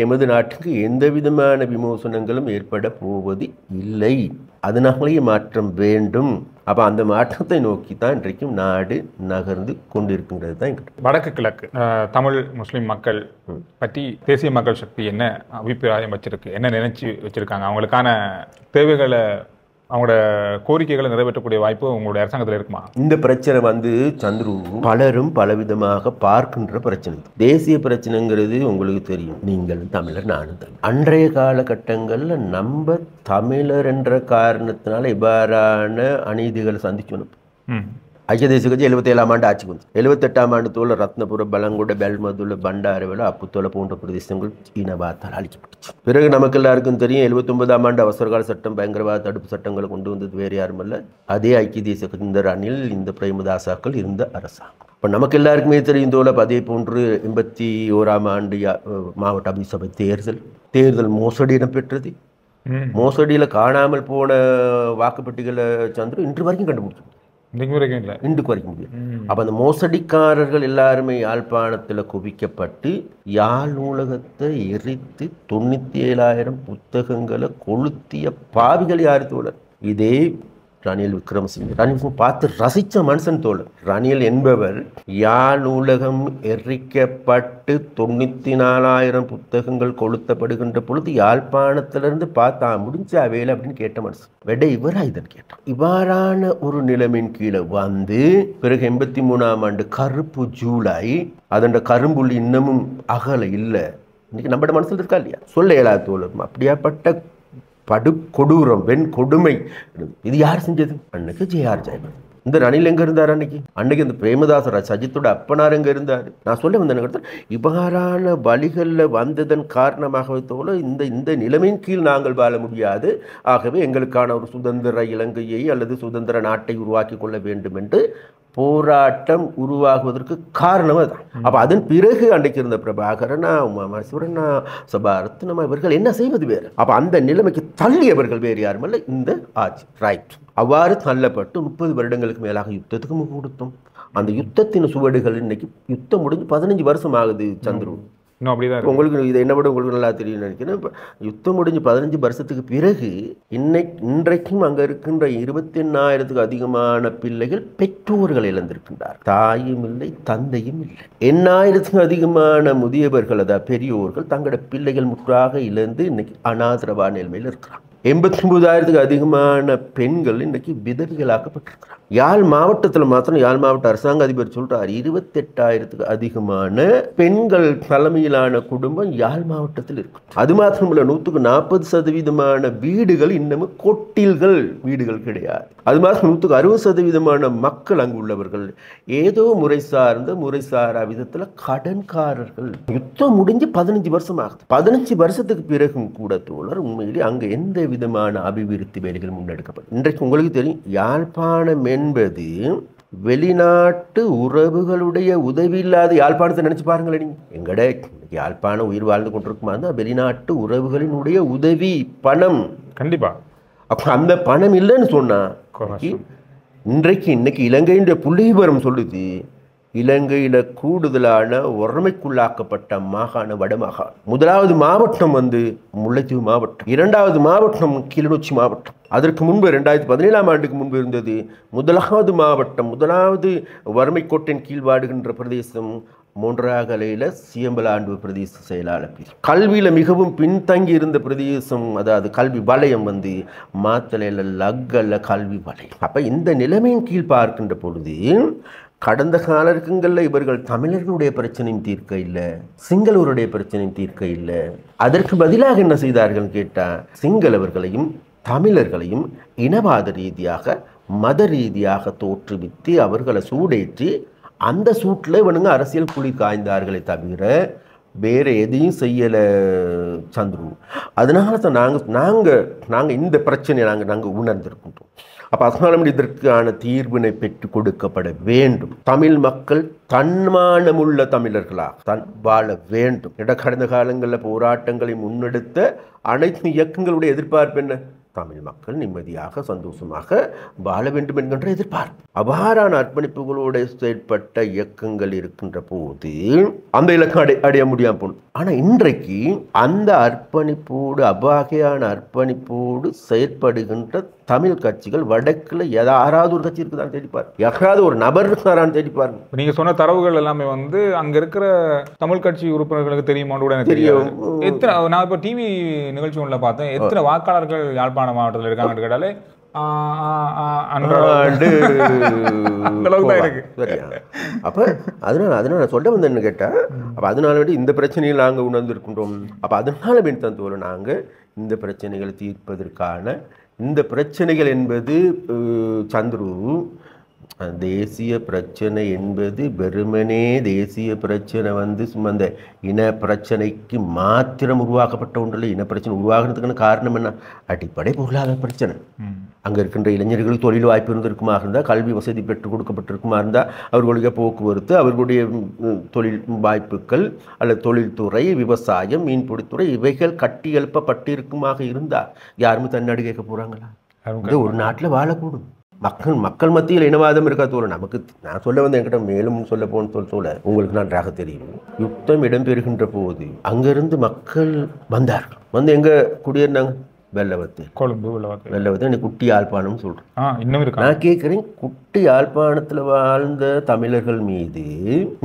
எமது நாட்டுக்கு எந்த விதமான விமோசனங்களும் ஏற்பட போவது இல்லை. அதனாலேயே மாற்றம் வேண்டும். அப்போ அந்த மாற்றத்தை நோக்கி தான் இன்றைக்கும் நாடு நகர்ந்து கொண்டிருக்கின்றது தான். வடக்கு கிழக்கு தமிழ் முஸ்லீம் மக்கள் பற்றி தேசிய மக்கள் சக்தி என்ன அபிப்பிராயம் வச்சிருக்கு, என்ன நினைச்சு வச்சிருக்காங்க, அவங்களுக்கான தேவைகளை, அவங்களோட கோரிக்கைகளை நிறைவேற்றக்கூடிய வாய்ப்பு உங்களுடைய அரசாங்கத்தில் இருக்குமா? இந்த பிரச்சனை சந்துரு பலரும் பலவிதமாக பார்க்கின்ற பிரச்சனை. தேசிய பிரச்சனைங்கிறது உங்களுக்கு தெரியும், நீங்கள் தமிழர் நானும் தமிழ். அன்றைய காலகட்டங்களில் நம்ம தமிழர் என்ற காரணத்தினால இவ்வாறான அநீதிகளை சந்திக்கணும். ஐக்கிய தேசிய கட்சி 77ஆம் ஆண்டு ஆட்சிக்கு வந்து 78ஆம் ஆண்டு தோல ரத்னபுர, பலங்கொட, பெல்மதுல, பண்டாரவேல, அப்புத்தோல போன்ற பிரதேசங்கள் இனவாதத்தால் அழிக்கப்பட்டுச்சு. பிறகு நமக்கு எல்லாருக்கும் தெரியும் 79ஆம் ஆண்டு அவசரகால சட்டம், பயங்கரவாத தடுப்பு சட்டங்களை கொண்டு வந்தது வேறு யாரும் அல்ல, அதே ஐக்கிய தேசிய கட்சி, இந்த ரணில், இந்த பிரேமதாசாக்கள் இருந்த அரசாங்கம். இப்போ நமக்கு எல்லாருக்குமே தெரியும் தோல அதே போன்று 81ஆம் ஆண்டு மாவட்ட அபிசபை தேர்தல் மோசடி இடம்பெற்றது. மோசடியில் காணாமல் போன வாக்குப்பெட்டிகளை சந்திர இன்று வரைக்கும் கண்டுபிடிச்சோம். இன்றைக்கு வரைக்கும் முடியும். அப்போ அந்த மோசடிக்காரர்கள் எல்லாருமே யாழ்ப்பாணத்தில் குவிக்கப்பட்டு யாழ் நூலகத்தை எரித்து 97,000 புத்தகங்களை கொளுத்திய பாவிகள் யார் தோழர்? இதே ரணில் விக்ரமசிங்கே. ரணில் பார்த்து ரசித்த மனுஷன் தோழர். ரணில் என்பவர் யாழ் நூலகம் எரிக்கப்பட்டு 94,000 புத்தகங்கள் கொளுத்தப்படுகின்ற பொழுது யாழ்ப்பாணத்திலிருந்து பார்த்தா முடிஞ்சா வேலை அப்படின்னு கேட்ட மனுஷன். வெட இவரா இதன் கேட்டான். இவ்வாறான ஒரு நிலைமையின் கீழே வந்து பிறகு 83ஆம் ஆண்டு கருப்பு ஜூலை, அதோட கரும்புள்ளி இன்னமும் அகல இல்லை. இன்னைக்கு நம்ம மனசில் இருக்கா இல்லையா? சொல்ல இயலாத தோழர். அப்படியாப்பட்ட படு கொடூரம், வெண் கொடுமை இது யார் செஞ்சது? அன்னைக்கு ஜேஆர் ஜெயவர்தன். இந்த ரணில் எங்க இருந்தார் அன்னைக்கு இந்த பிரேமதாசர் சஜித்தோட அப்பனார் எங்க இருந்தார்? நான் சொல்ல வந்த இவ்வாறான வழிகளில் வந்ததன் காரணமாக தோல இந்த நிலைமையின் கீழ் நாங்கள் வாழ முடியாது. ஆகவே எங்களுக்கான ஒரு சுதந்திர இலங்கையை அல்லது சுதந்திர நாட்டை உருவாக்கி கொள்ள வேண்டும் என்று போராட்டம் உருவாகுவதற்கு காரணம் அதுதான். அப்ப அதன் பிறகு அன்றைக்கு இருந்த பிரபாகரனா, உமாமேஸ்வரனா, சபாரத்னமா இவர்கள் என்ன செய்வது வேறு? அப்ப அந்த நிலைமைக்கு தள்ளியவர்கள் வேறு யாரும் அல்ல, இந்த ஆட்சி. ரைட். அவ்வாறு தள்ளப்பட்டு 30 வருடங்களுக்கு மேலாக யுத்தத்துக்கு முகம் கொடுத்தோம். அந்த யுத்தத்தின் சுவடுகள் இன்னைக்கு யுத்தம் முடிஞ்சு 15 வருஷம் ஆகுது சந்துரு. இன்னும் அப்படிதான் இருக்கு. உங்களுக்கு இதை என்ன விட உங்களுக்கு நல்லா தெரியும் நினைக்கிறேன். இப்போ யுத்தம் முடிஞ்சு 15 வருஷத்துக்கு பிறகு இன்றைக்கும் அங்கே இருக்கின்ற 28,000க்கு அதிகமான பிள்ளைகள் பெற்றோர்கள் இழந்திருக்கின்றார். தாயும் இல்லை, தந்தையும் இல்லை. 8,000க்கும் அதிகமான முதியவர்கள், அதாவது பெரியோர்கள் தங்களோட பிள்ளைகள் முற்றாக இழந்து இன்னைக்கு அனாதரவான நிலைமையில் இருக்கிறாங்க. 89,000க்கு அதிகமான பெண்கள் இன்றைக்கு விதவிகளாக்கப்பட்டிருக்கிறார். யாழ் மாவட்டத்தில் மாத்திரம் யாழ் மாவட்ட அரசாங்க அதிபர் சொல்றார் 28,000க்கு அதிகமான பெண்கள் தலைமையிலான குடும்பம் யாழ் மாவட்டத்தில் இருக்கு. அது மாத்திரமல்ல 140% வீடுகள் இன்னமும் கொட்டில்கள் வீடுகள் கிடையாது. அது மாத்திரம் 160% மக்கள் அங்கு உள்ளவர்கள் ஏதோ முறை சாரா விதத்தில் கடன்காரர்கள். யுத்தம் முடிஞ்சு 15 வருஷம் ஆகுது. 15 வருஷத்துக்கு பிறகும் கூட தோழர் உண்மையிலே அங்கு எந்த விதமான அபிவிருத்தி வேலைகள் முன்னெடுக்கப்படும். இன்றைக்கு உங்களுக்கு தெரியும், யாழ்ப்பாணம் என்பது வெளிநாட்டு உறவுகளுடைய உதவி இல்லாத யாழ்ப்பாணத்தை நினைச்சு பாருங்களேன். நீங்க எங்கட யாழ்ப்பாணம் உயிர் வாழ்ந்து கொண்டிருக்குமா இருந்தால் வெளிநாட்டு உறவுகளினுடைய உதவி பணம் கண்டிப்பா. அப்ப அந்த பணம் இல்லைன்னு சொன்னா இன்னைக்கு இலங்கையின் புள்ளிவிவரம் சொல்லுது, இலங்கையில கூடுதலான ஒருமைக்குள்ளாக்கப்பட்ட மாகாணம் வடமாகாணம். முதலாவது மாவட்டம் முல்லைத்தீவு மாவட்டம், இரண்டாவது மாவட்டம் கிளிநொச்சி மாவட்டம். அதற்கு முன்பு 2017ஆம் ஆண்டுக்கு முன்பு இருந்தது முதலாவது மாவட்டம், முதலாவது வறுமைக்கோட்டின் கீழ் வாடுகின்ற பிரதேசம் மூன்றாகலையில் சியம்பலாண்டு பிரதேச செயலாளர். கல்வியில் மிகவும் பின்தங்கி இருந்த பிரதேசம், அதாவது கல்வி வலயம் மாத்தலையில் லக்கல்ல கல்வி வலயம். அப்போ இந்த நிலைமையின் கீழ் பார்க்கின்ற பொழுது கடந்த காலங்களில் இவர்கள் தமிழர்களுடைய பிரச்சனையும் தீர்க்க இல்லை, சிங்களவருடைய பிரச்சனையும் தீர்க்க இல்லை. அதற்கு பதிலாக என்ன செய்தார்கள் கேட்டால், சிங்களவர்களையும் தமிழர்களையும் இனவாத ரீதியாக மத ரீதியாக தோற்றுவித்து அவர்களை சூடேற்றி அந்த சூட்டில் இவனுங்க அரசியல் குழி காய்ந்தார்களே தவிர வேறு எதையும் செய்யலை சந்துரு. அதனால தான் நாங்கள் இந்த பிரச்சனையை நாங்கள் உணர்ந்திருக்கின்றோம். அப்போ அதனால இதற்கான தீர்வினை பெற்றுக் கொடுக்கப்பட வேண்டும். தமிழ் மக்கள் தன்மானமுள்ள தமிழர்களாக வாழ வேண்டும். கடந்த காலங்களில் போராட்டங்களை முன்னெடுத்த அனைத்து இயக்கங்களுடைய எதிர்பார்ப்பு என்ன? தமிழ் மக்கள் நிம்மதியாக சந்தோஷமாக வாழ வேண்டும் என்கின்ற எதிர்பார்ப்பு. அவ்வாறான அர்ப்பணிப்புகளோடு செயற்பட்ட இயக்கங்கள் இருக்கின்ற போது அந்த இலக்கம் அடைய முடியாமல் போகணும். ஆனால் இன்றைக்கு அந்த அர்ப்பணிப்போடு அவ்வகையான அர்ப்பணிப்போடு செயற்படுகின்ற தமிழ் கட்சிகள் வடக்கில் யாராவது ஒரு கட்சி இருக்குதான் தேடிப்பார், யாராவது ஒரு நபர் இருக்காரான்னு தேடிப்பார். நீங்க சொன்ன தரவுகள் எல்லாமே அங்க இருக்கிற தமிழ் கட்சி உறுப்பினர்களுக்கு தெரியுமான்னு கூட எனக்கு தெரியும். எத்தனை நான் இப்போ டிவி நிகழ்ச்சி ஒன்றில் பார்த்தேன், எத்தனை வாக்காளர்கள் யாழ்ப்பாணம் மாவட்டத்தில் இருக்காங்கன்னு கேட்டாலே அப்ப அதனால சொல்ல வந்து என்ன கேட்டா, அப்ப அதனால இந்த பிரச்சனைகள் நாங்க உணர்ந்திருக்கின்றோம். அப்ப அதனால தான் தோல நாங்க இந்த பிரச்சனைகளை தீர்ப்பதற்கான இந்த பிரச்சனைகள் என்பது சந்துரு தேசிய பிரச்சனை என்பது வெறுமனே தேசிய பிரச்சனை சும்மா அந்த இன பிரச்சனைக்கு மாத்திரம் உருவாக்கப்பட்ட ஒன்றில். இன பிரச்சனை உருவாகிறதுக்கான காரணம் என்ன? அடிப்படை பொருளாதார பிரச்சனை. அங்கே இருக்கின்ற இளைஞர்களுக்கு தொழில் வாய்ப்பு இருந்திருக்குமா இருந்தால், கல்வி வசதி பெற்றுக் கொடுக்கப்பட்டிருக்குமா இருந்தால், அவர்களுடைய போக்குவரத்து, அவர்களுடைய தொழில் வாய்ப்புகள் அல்லது தொழில்துறை, விவசாயம், மீன்பிடித்துறை இவைகள் கட்டி எழுப்பப்பட்டிருக்குமாக இருந்தால் யாருமே தன்னாடு கேட்க போகிறாங்களா? ஒரு நாட்டில் வாழக்கூடும். மக்கள் மத்தியில் இனவாதம் இருக்கா தோல நமக்கு. நான் சொல்ல வந்து என்கிட்ட மேலும் சொல்ல போன சொல்ல உங்களுக்கு நன்றாக தெரியும். யுத்தம் இடம்பெறுகின்ற போது அங்கிருந்து மக்கள் வந்தார்கள். எங்க குடியேறினாங்க? வெள்ளவத்து, கொழும்பு, வெள்ளவத்து. நீ குட்டி யாழ்ப்பாணம் சொல்றேன். இன்னும் இருக்கு. நான் கேட்கிறேன், குட்டி யாழ்ப்பாணத்துல வாழ்ந்த தமிழர்கள் மீது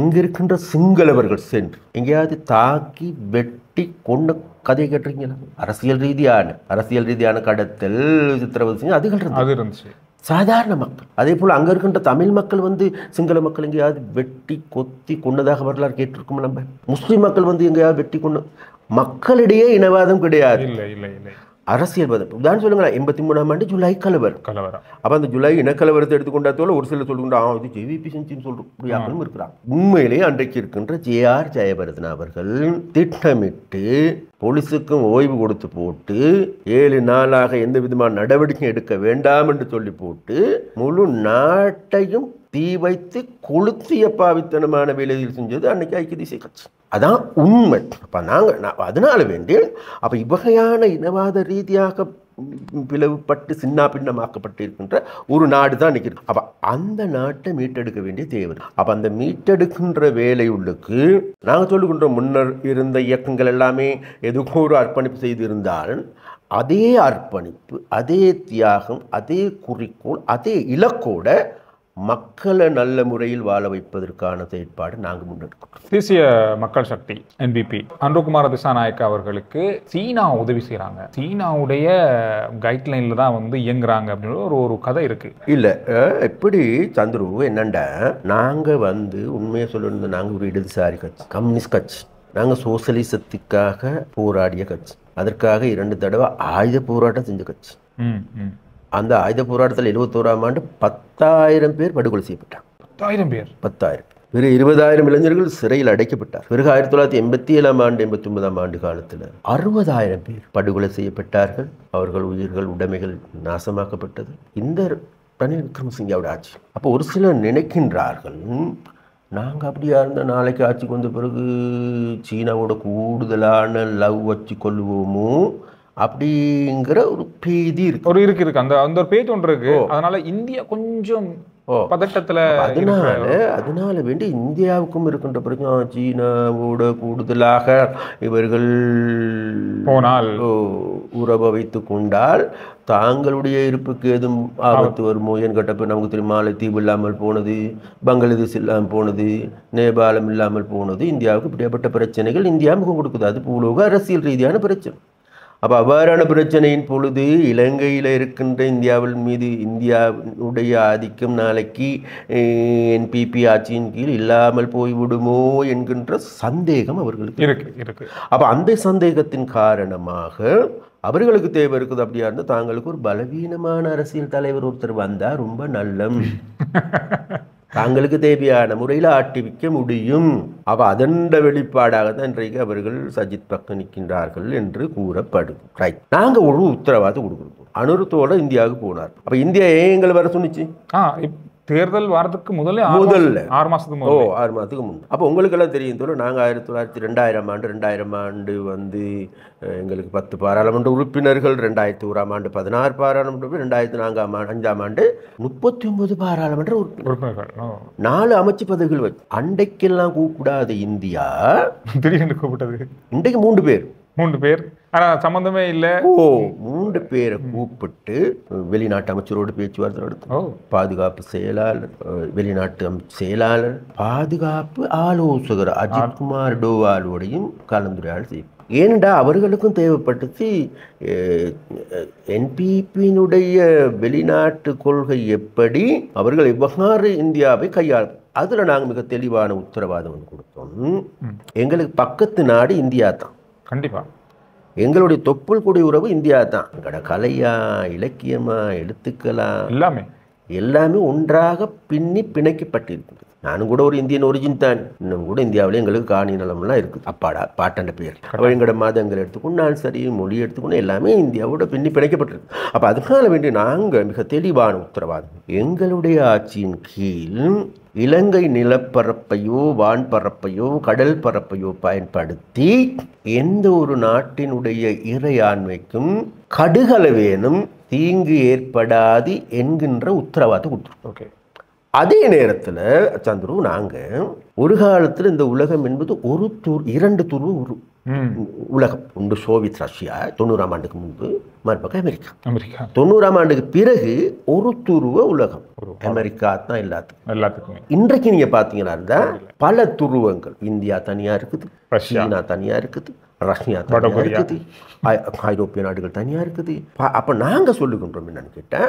இங்க இருக்கின்ற சிங்களவர்கள் சென்று எங்கேயாவது தாக்கி வெட்டி கொண்ட கதையை கேட்டிருக்கீங்களா? அரசியல் ரீதியான கடத்தல், சித்திரவதை செஞ்சு அதுகள் இருந்துச்சு. சாதாரண மக்கள் அதே போல் அங்கே இருக்கின்ற தமிழ் மக்கள் சிங்கள மக்கள் எங்கேயாவது வெட்டி கொத்தி கொண்டதாக வரலாறு கேட்டிருக்கோம். நம்ம முஸ்லீம் மக்கள் எங்கேயாவது வெட்டி கொண்டு மக்களிடையே இனவாதம் கிடையாது, அரசியல்வாதம். உதாரணம் சொல்லுங்களேன், 83ஆம் ஆண்டு ஜூலை கலவரம். அப்போ அந்த ஜூலை இனக்கலவரத்தை எடுத்துக்கொண்டாத்தோல ஒரு சிலர் சொல்லுங்க இது ஜேவிபி செஞ்சுன்னு சொல்றாங்களும் இருக்கிறாங்க. உண்மையிலேயே அன்றைக்கு இருக்கின்ற ஜே.ஆர். ஜெயவர்தன அவர்கள் திட்டமிட்டு போலீஸுக்கும் ஓய்வு கொடுத்து போட்டு 7 நாளாக எந்த விதமான நடவடிக்கை எடுக்க வேண்டாம் என்று சொல்லி போட்டு முழு நாட்டையும் தீ வைத்து கொளுத்திய பாவித்தனமான வேலையில் செஞ்சது அன்னைக்கு ஐக்கிய தேசிய கட்சி. அதான் உண்மை. அப்போ அதனால வேண்டி அப்போ இவ்வகையான இனவாத ரீதியாக பிளவுபட்டு சின்ன பின்னமாக்கப்பட்டு இருக்கின்ற ஒரு நாடு தான் நிற்கிறது. அப்போ அந்த நாட்டை மீட்டெடுக்க வேண்டிய தேவை. அப்போ அந்த மீட்டெடுக்கின்ற வேலையுள்ளுக்கு நாங்கள் சொல்லுகின்ற முன்னர் இருந்த இயக்கங்கள் எல்லாமே எதுக்கும் ஒரு அர்ப்பணிப்பு செய்திருந்தால் அதே அர்ப்பணிப்பு, அதே தியாகம், அதே குறிக்கோள், அதே இலக்கோட மக்களை நல்ல முறையில் வாழ வைப்பதற்கான செயற்பாடு நாங்கள் முன்னெடுக்கிறோம். தேசிய மக்கள் சக்தி NPP அனுரகுமார திசாநாயக்கா அவர்களுக்கு சீனா உதவி செய்கிறாங்க, சீனாவுடைய கைட்லைனில் தான் வந்து இயங்குறாங்க அப்படின்னு ஒரு கதை இருக்கு. இல்லை எப்படி சந்துரு என்னண்டா, நாங்கள் வந்து உண்மையை சொல்லணும், நாங்கள் ஒரு இடதுசாரி கட்சி, கம்யூனிஸ்ட் கட்சி. நாங்கள் சோசலிசத்துக்காக போராடிய கட்சி. அதற்காக 2 தடவை ஆயுத போராட்டம் செஞ்ச கட்சி. அந்த ஆயுத போராட்டத்தில் 71ஆம் ஆண்டு 10,000 பேர் படுகொலை செய்யப்பட்டார். 10,000 பேர் 10,000. பிறகு 20,000 இளைஞர்கள் சிறையில் அடைக்கப்பட்டார். பிறகு 1987ஆம் ஆண்டு 89ஆம் ஆண்டு காலத்தில் 60,000 பேர் படுகொலை செய்யப்பட்டார்கள். அவர்கள் உயிர்கள் உடைமைகள் நாசமாக்கப்பட்டது இந்த ரணில் விக்ரமசிங்கவோட ஆட்சி. அப்போ ஒரு சிலர் நினைக்கின்றார்கள், நாங்கள் அப்படியா இருந்தால் நாளைக்கு ஆட்சிக்கு வந்த பிறகு சீனாவோட கூடுதலான லவ் வச்சு கொள்ளுவோமோ அப்படிங்கிற ஒரு பேதி இருக்கு. இருக்கு அந்த ஒரு பேச்சு ஒன்று இருக்கு. அதனால இந்தியா கொஞ்சம் பதட்டத்துல. அதனால வேண்டி இந்தியாவுக்கும் இருக்கின்ற பிரச்சனை, சீனாவோட கூடுதலாக இவர்கள் போனால் உறவை வைத்து கொண்டால் தாங்களுடைய இருப்புக்கு எதுவும் ஆபத்து வருமோ என்று கேட்டப்ப நமக்கு தெரியும், மாலத்தீவு இல்லாமல் போனது, பங்களாதேஷ் இல்லாமல் போனது, நேபாளம் இல்லாமல் போனது. இந்தியாவுக்கு இப்படிப்பட்ட பிரச்சனைகள் இந்தியா முகம் கொடுக்குது. அது பூலோக அரசியல் ரீதியான பிரச்சனை. அப்போ அவ்வாறான பிரச்சனையின் பொழுது இலங்கையில் இருக்கின்ற இந்தியாவின் மீது இந்தியாவுடைய ஆதிக்கம் நாளைக்கு NPP ஆட்சியின் கீழ் இல்லாமல் போய்விடுமோ என்கின்ற சந்தேகம் அவர்களுக்கு இருக்கு. அப்போ அந்த சந்தேகத்தின் காரணமாக அவர்களுக்கு தேவை இருக்குது. அப்படியா இருந்தால் தாங்களுக்கு ஒரு பலவீனமான அரசியல் தலைவர் ஒருத்தர் வந்தால் ரொம்ப நல்லம், தாங்களுக்கு தேவையான முறையில் ஆட்டி வைக்க முடியும். அப்போ அதன் வெளிப்பாடாக தான் இன்றைக்கு அவர்கள் சஜித் பக்கம் நிற்கின்றார்கள் என்று கூறப்படும். ரைட், நாங்கள் ஒரு உத்தரவாதம் கொடுக்குறோம். அனுரத்தோடு இந்தியாவுக்கு போனார். அப்போ இந்தியா ஏன் எங்களை வர சொன்னிச்சு? தேர்தல் வாரத்துக்கு முதல்ல 6 மாதத்துக்கு முன்பு. அப்போ உங்களுக்கெல்லாம் தெரியும் தோல, நாங்கள் 2000 ஆண்டு வந்து எங்களுக்கு 10 பாராளுமன்ற உறுப்பினர்கள், 2001ஆம் ஆண்டு 16 பாராளுமன்ற உறுப்பினர், 2005ஆம் ஆண்டு 39 பாராளுமன்ற உறுப்பினர்கள், 4 அமைச்சு பதவிகள் வச்சு. அண்டைக்கெல்லாம் கூப்பிடாத இந்தியா திடீர்னு கூப்பிட்டது. இன்றைக்கு 3 பேர் சம்பந்தமே இல்லை. 3 பேரை கூப்பிட்டு வெளிநாட்டு அமைச்சரோடு பேச்சுவார்த்தை நடத்து, பாதுகாப்பு செயலாளர், வெளிநாட்டு செயலாளர், பாதுகாப்பு ஆலோசகர் அஜித்குமார் டோவாலோடையும் கலந்துரையாடல் செய்யும். ஏனென்றா அவர்களுக்கும் தேவைப்பட்டுச்சு NPPயினுடைய வெளிநாட்டு கொள்கை எப்படி, அவர்கள் எவ்வாறு இந்தியாவை கையாளும். அதில் நாங்கள் மிக தெளிவான உத்தரவாதம் கொடுத்தோம். எங்களுக்கு பக்கத்து நாடு இந்தியா தான். கண்டிப்பா எங்களுடைய தொப்புள் கொடி உறவு இந்தியா தான். எங்களோட கலையா, இலக்கியமா, எழுத்துக்களா, எல்லாமே ஒன்றாக பிணைக்கப்பட்டிருக்கு. நானும் கூட ஒரு இந்தியன் ஒரிஜின் தான். இன்னும் கூட இந்தியாவிலே எங்களுக்கு காணி நிலம்லாம் இருக்குது. அப்பாடா பாட்டண்ட பேர். அப்போ எங்களோட மதங்கள் எடுத்துக்கொண்டாலும் சரி, மொழி எடுத்துக்கொண்டு எல்லாமே இந்தியாவோட பிணைக்கப்பட்டிருக்கு. அப்போ அதுக்காக வேண்டி நாங்கள் மிக தெளிவான உத்தரவாதம், எங்களுடைய ஆட்சியின் கீழ் இலங்கை நிலப்பரப்பையோ வான்பரப்பையோ கடல் பரப்பையோ பயன்படுத்தி எந்த ஒரு நாட்டினுடைய இறையாண்மைக்கும் கடுகளவேனும் தீங்கு ஏற்படாது என்கின்ற உத்தரவாதத்தை கொடுத்துருக்கோம். அதே நேரத்தில் சந்துரு, நாங்கள் ஒரு காலத்தில் இந்த உலகம் என்பது 2 துருவ உலகம். ஒன்று சோவியத் ரஷ்யா 90ஆம் ஆண்டுக்கு முன்பு, மறுபக்கம் அமெரிக்கா. 90ஆம் ஆண்டுக்கு பிறகு ஒரு துருவ உலகம், அமெரிக்கா தான் எல்லாத்துக்குமே. இன்றைக்கு நீங்க பாத்தீங்கன்னா பல துருவங்கள். இந்தியா தனியா இருக்குது, சீனா தனியா இருக்குது, ரஷ்யா தனியா இருக்குது, ஐரோப்பிய நாடுகள் தனியா இருக்குது. அப்ப நாங்க சொல்லுகின்றோம் என்னன்னு கேட்டா,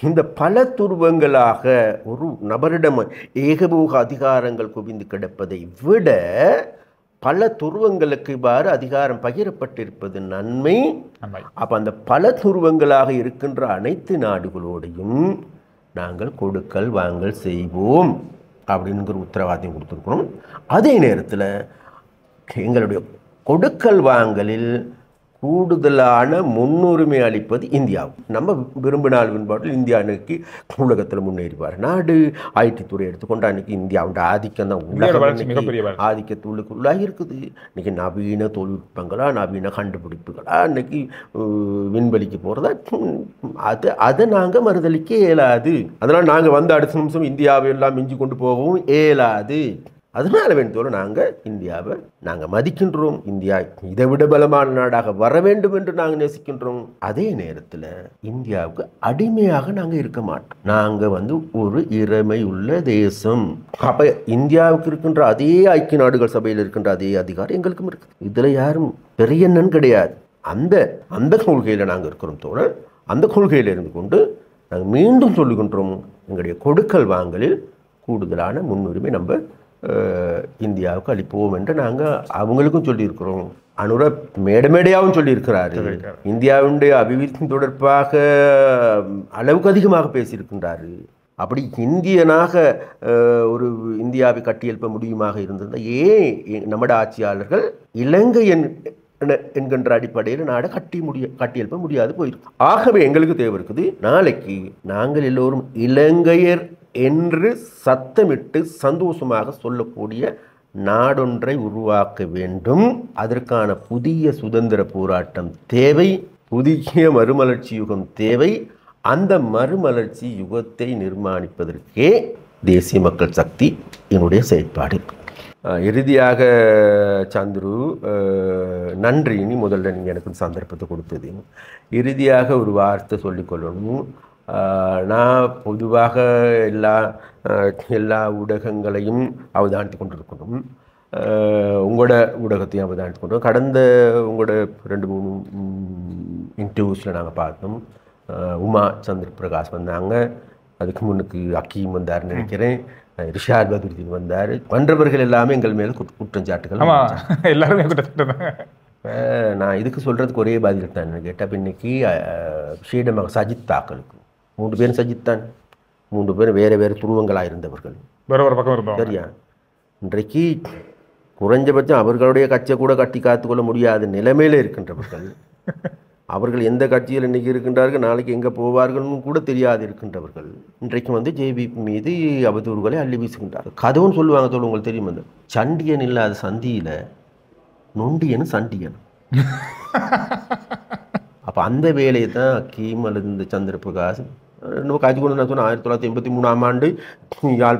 இந்த பல துருவங்களாக ஒரு நபரிடம் ஏகபோக அதிகாரங்கள் குவிந்து கிடப்பதை விட பல துருவங்களுக்கு இவ்வாறு அதிகாரம் பகிரப்பட்டிருப்பது நன்மை. அப்ப அந்த பல துருவங்களாக இருக்கின்ற அனைத்து நாடுகளோடையும் நாங்கள் கொடுக்கல் வாங்கல் செய்வோம் அப்படிங்கிற உத்தரவாதம் கொடுத்துருக்கணும். அதே நேரத்தில் எங்களுடைய கொடுக்கல் வாங்கலில் கூடுதலான முன்னுரிமை அளிப்பது இந்தியாவுக்கு. நம்ம விரும்பினால் விரும்பாட்டில் இந்தியா அன்னைக்கு உலகத்தில் முன்னேறிவார் நாடு. ஐடி துறை எடுத்துக்கொண்டா அன்னைக்கு இந்தியாவோட ஆதிக்கம் தான் உலக ஆதிக்கத்துள்ளுக்குள்ளாக இருக்குது. இன்னைக்கு நவீன தொழில்நுட்பங்களா நவீன கண்டுபிடிப்புகளா இன்னைக்கு விண்வெளிக்கு போகிறதா அதை நாங்கள் மறுதளிக்க இயலாது. அதனால் நாங்கள் வந்து அடுத்த நிமிஷம் இந்தியாவை எல்லாம் மிஞ்சி கொண்டு போகவும் இயலாது. அதனால வேண்டிய நாங்கள் இந்தியாவை நாங்கள் மதிக்கின்றோம். இந்தியா இதை விட பலமான நாடாக வர வேண்டும் என்று நாங்கள் நேசிக்கின்றோம். அதே நேரத்தில் இந்தியாவுக்கு அடிமையாக நாங்கள் இருக்க மாட்டோம். நாங்கள் வந்து ஒரு இறைமை உள்ள தேசம். அப்போ இந்தியாவுக்கு இருக்கின்ற அதே ஐக்கிய நாடுகள் சபையில் இருக்கின்ற அதே அதிகாரம் எங்களுக்கும் இருக்குது. இதில் யாரும் பெரிய எண்ணம் கிடையாது. அந்த கொள்கையில் நாங்கள் இருக்கிறோம் தோழர். அந்த கொள்கையில் இருந்து கொண்டு நாங்கள் மீண்டும் சொல்லுகின்றோம், எங்களுடைய கொடுக்கல் வாங்கலில் கூடுதலான முன்னுரிமை நம்ம இந்தியாவுக்கு அளிப்போம் என்று நாங்கள் அவங்களுக்கும் சொல்லியிருக்கிறோம். அனுர மேடையாகவும் சொல்லியிருக்கிறாரு. இந்தியாவுடைய அபிவிருத்தி தொடர்பாக அளவுக்கு அதிகமாக பேசியிருக்கின்றாரு. அப்படி இந்தியனாக ஒரு இந்தியாவை கட்டியெழுப்ப முடியுமாக இருந்திருந்தால் ஏன் நம்முடைய ஆட்சியாளர்கள் இலங்கை என்கின்ற அடிப்படையில் நாடை கட்டியெழுப்ப முடியாது போயிருக்கு. ஆகவே எங்களுக்கு தேவை இருக்குது, நாளைக்கு நாங்கள் எல்லோரும் இலங்கையர் என்று சத்தமிட்டு சந்தோஷமாக சொல்லக்கூடிய நாடொன்றை உருவாக்க வேண்டும். அதற்கான புதிய சுதந்திர போராட்டம் தேவை. புதிய மறுமலர்ச்சி யுகம் தேவை. அந்த மறுமலர்ச்சி யுகத்தை நிர்மாணிப்பதற்கே தேசிய மக்கள் சக்தி என்னுடைய செயற்பாடு. இறுதியாக சந்துரு, நன்றி. நீ முதல்ல நீங்கள் எனக்கு சந்தர்ப்பத்தை கொடுத்தது. இறுதியாக ஒரு வார்த்தை சொல்லிக்கொள்ளணும். நான் பொதுவாக எல்லா ஊடகங்களையும் அவதானித்து கொண்டிருக்கணும். உங்களோட ஊடகத்தையும் அவதானித்து கொண்டோம். கடந்த உங்களோட 2-3 இன்டர்வியூஸில் நாங்கள் பார்த்தோம். உமா சந்திர பிரகாஷ் வந்தாங்க. அதுக்கு முன்னுக்கு அக்கீம் வந்தார் நினைக்கிறேன். ரிஷாத் பதுருதீன் வந்தார். வந்தவர்கள் எல்லாமே எங்கள் மேலே குற்றஞ்சாட்டுகள் எல்லாருமே. நான் இதுக்கு சொல்கிறதுக்கு ஒரே பதில் தான் கேட்டால், இப்போ இன்னைக்கு ஷீடமாக சஜித் தாக்கலுக்கு 3 பேரும் சஜித் தான். 3 பேரும் வேறு வேறு துருவங்களாக இருந்தவர்கள். வேறு ஒரு பக்கம் இருந்தோம். சரியா? இன்றைக்கு குறைஞ்சபட்சம் அவர்களுடைய கட்சியை கூட கட்டி காத்துக்கொள்ள முடியாத நிலைமையில இருக்கின்றவர்கள். அவர்கள் எந்த கட்சியில் இன்றைக்கி இருக்கின்றார்கள், நாளைக்கு எங்கே போவார்கள்னு கூட தெரியாது இருக்கின்றவர்கள் இன்றைக்கு வந்து ஜேபிபி மீது அவதூறுகளை அள்ளி வீசுகின்றார்கள். கதவுன்னு சொல்லுவாங்க தோல். உங்களுக்கு தெரியும், அந்த சண்டியன் இல்லாத சந்தியில் நொண்டியன் சண்டியன். அப்போ அந்த வேலையை தான் அக்கீம் அல்லது இந்த சந்திர பிரகாஷ் இன்னும் காய்ச்சி கொண்டு நான் சொன்னேன். 1983ஆம் ஆண்டு யாழ்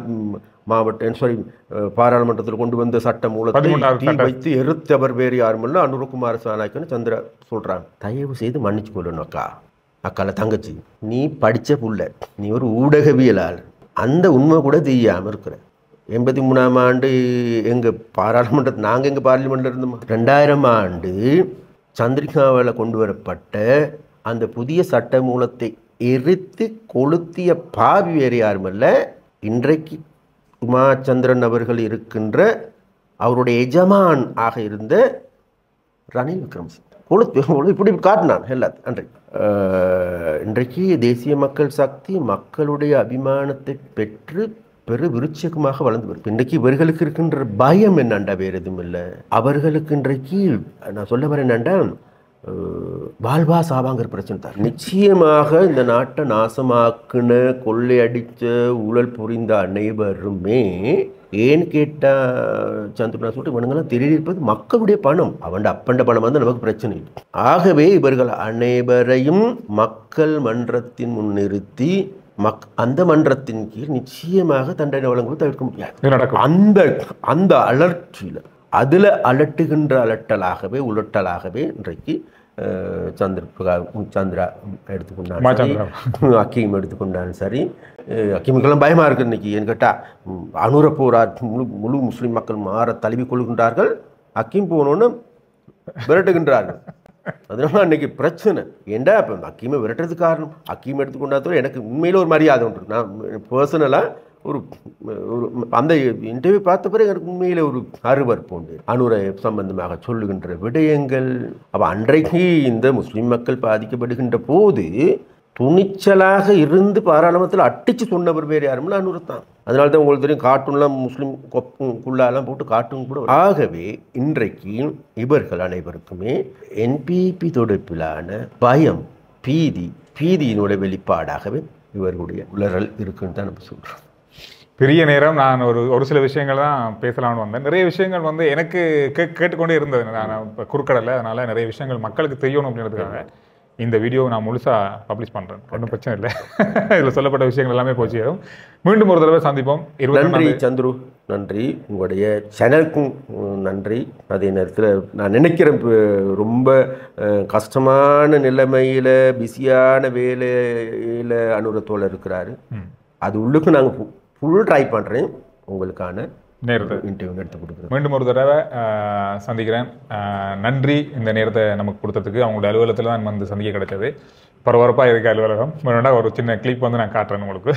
மாவட்ட பாராளுமன்றத்தில் கொண்டு வந்த சட்ட மூலத்தை வைத்து எரித்தவர் வேறு யாருமில்ல அனுரகுமார சாணாக்கியன்னு சந்திர சொல்கிறாங்க. தயவு செய்து மன்னிச்சு கொள்ளணும் அக்கால தங்கச்சி, நீ படித்த புள்ள, நீ ஒரு ஊடகவியலாளர். அந்த உண்மை கூட தெரியாமல் இருக்கிற. 83ஆம் ஆண்டு எங்கள் பாராளுமன்றத்தில் நாங்கள் எங்கள் பார்லிமெண்ட்டில் இருந்தோம். 2000ஆம் ஆண்டு சந்திரிகாவில் கொண்டு வரப்பட்ட அந்த புதிய சட்ட மூலத்தை எரித்து கொளுத்திய பாவி வேறு யாருமல்ல, இன்றைக்கு உமாச்சந்திரன் அவர்கள் இருக்கின்ற அவருடைய எஜமான் ஆக இருந்த ரணில் விக்ரமசிங்கே கொளுத்து இப்படி காட்டினான் எல்லாத்தையும். அன்றைக்கு இன்றைக்கு தேசிய மக்கள் சக்தி மக்களுடைய அபிமானத்தை பெற்று பெரு விருட்சகமாக வளர்ந்து வருது. இன்றைக்கு இவர்களுக்கு இருக்கின்ற பயம் என்னண்டா வேறு எதுவும் இல்லை. அவர்களுக்கு இன்றைக்கு நான் சொல்ல வரேன் என்னண்டா, வாழ்வா சாவாங்கிற பிரச்சனை தான். நிச்சயமாக இந்த நாட்டை நாசமாக்குன கொள்ளையடித்த ஊழல் புரிந்த அனைவருமே ஏன்னு கேட்டால் சந்திரனா சொல்லிட்டு இவனுங்கெல்லாம் தெரியிருப்பது மக்களுடைய பணம். அவன் அப்பண்ட பணம் வந்து நமக்கு பிரச்சனை இல்லை. ஆகவே இவர்கள் அனைவரையும் மக்கள் மன்றத்தின் முன்னிறுத்தி அந்த மன்றத்தின் கீழ் நிச்சயமாக தண்டனை வழங்குவது தவிர்க்க முடியாது. அந்த அலர்ச்சியில் அதில் அலட்டுகின்ற அலட்டலாகவே உலட்டலாகவே இன்றைக்கு சந்திரா எடுத்துக்கொண்டாலும் அக்கீம் எடுத்துக்கொண்டாலும் சரி, அக்கீமுக்கெல்லாம் பயமாக இருக்குது இன்றைக்கி. ஏன்னு கேட்டால் அனுர போரார் முழு முஸ்லீம் மக்கள் மாற தழுவி கொள்கின்றார்கள். அக்கீம் போனோன்னு விரட்டுகின்றார்கள். அதனால அன்றைக்கி பிரச்சனை. ஏண்டா இப்போ அக்கீமை விரட்டுறதுக்கு காரணம் அக்கீம் எடுத்துக்கொண்டாலும் எனக்கு உண்மையில் ஒரு மரியாதை உண்டு. நான் பர்சனலாக ஒரு அந்த இன்டர்வியூ பார்த்த பிறகு எனக்கு உண்மையில் ஒரு அருவருப்பு உண்டு. அனுரை சம்பந்தமாக சொல்லுகின்ற விடயங்கள். அப்போ அன்றைக்கு இந்த முஸ்லீம் மக்கள் பாதிக்கப்படுகின்ற போது துணிச்சலாக இருந்து பாராளுமன்றத்தில் அட்டிச்சு சொன்னவர் வேறு யாருமில்ல அனுரை தான். அதனால தான் உங்களுக்கு தெரியும் கார்ட்டூன்லாம் முஸ்லீம் குள்ளாலாம் போட்டு கார்ட்டூன் கூட. ஆகவே இன்றைக்கு இவர்கள் அனைவருக்குமே என்பிபி தொடர்பிலான பயம், பீதியினுடைய வெளிப்பாடாகவே இவர்களுடைய உளறல் இருக்குன்னு தான் நம்ம சொல்கிறோம். பெரிய நேரம் நான் ஒரு சில விஷயங்கள் தான் பேசலாம்னு வந்தேன். நிறைய விஷயங்கள் வந்து எனக்கு கேட்டுக்கொண்டே இருந்தது. நான் இப்போ குறுக்கடலை, அதனால் நிறைய விஷயங்கள் மக்களுக்கு தெரியணும் அப்படின்றதுக்காக இந்த வீடியோவை நான் முழுசாக பப்ளிஷ் பண்ணுறேன். ஒன்றும் பிரச்சனை இல்லை. இதில் சொல்லப்பட்ட விஷயங்கள் எல்லாமே போச்சு. மீண்டும் ஒரு தடவை சந்திப்போம். நன்றி சந்துரு, நன்றி. உங்களுடைய சேனலுக்கும் நன்றி. அதே நேரத்தில் நான் நினைக்கிறேன் ரொம்ப கஷ்டமான நிலைமையில் பிஸியான வேலையில் அனுரத்தோடு இருக்கிறாரு. அது உள்ளுக்கு நாங்கள் ஃபுல் ட்ரை பண்ணுறேன். உங்களுக்கான நேரத்தை இன்டர்வியூ எடுத்து கொடுக்குறேன். மீண்டும் ஒரு தடவை சந்திக்கிறேன். நன்றி இந்த நேரத்தை நமக்கு கொடுத்ததுக்கு. அவங்களோட அலுவலகத்தில் தான் வந்து சந்திக்க கிடைச்சது. பரபரப்பாக இருக்க அலுவலகம். வேணும்னா ஒரு சின்ன கிளிப் வந்து நான் காட்டுறேன் உங்களுக்கு.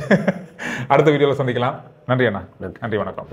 அடுத்த வீடியோவில் சந்திக்கலாம். நன்றி அண்ணா. நன்றி, வணக்கம்.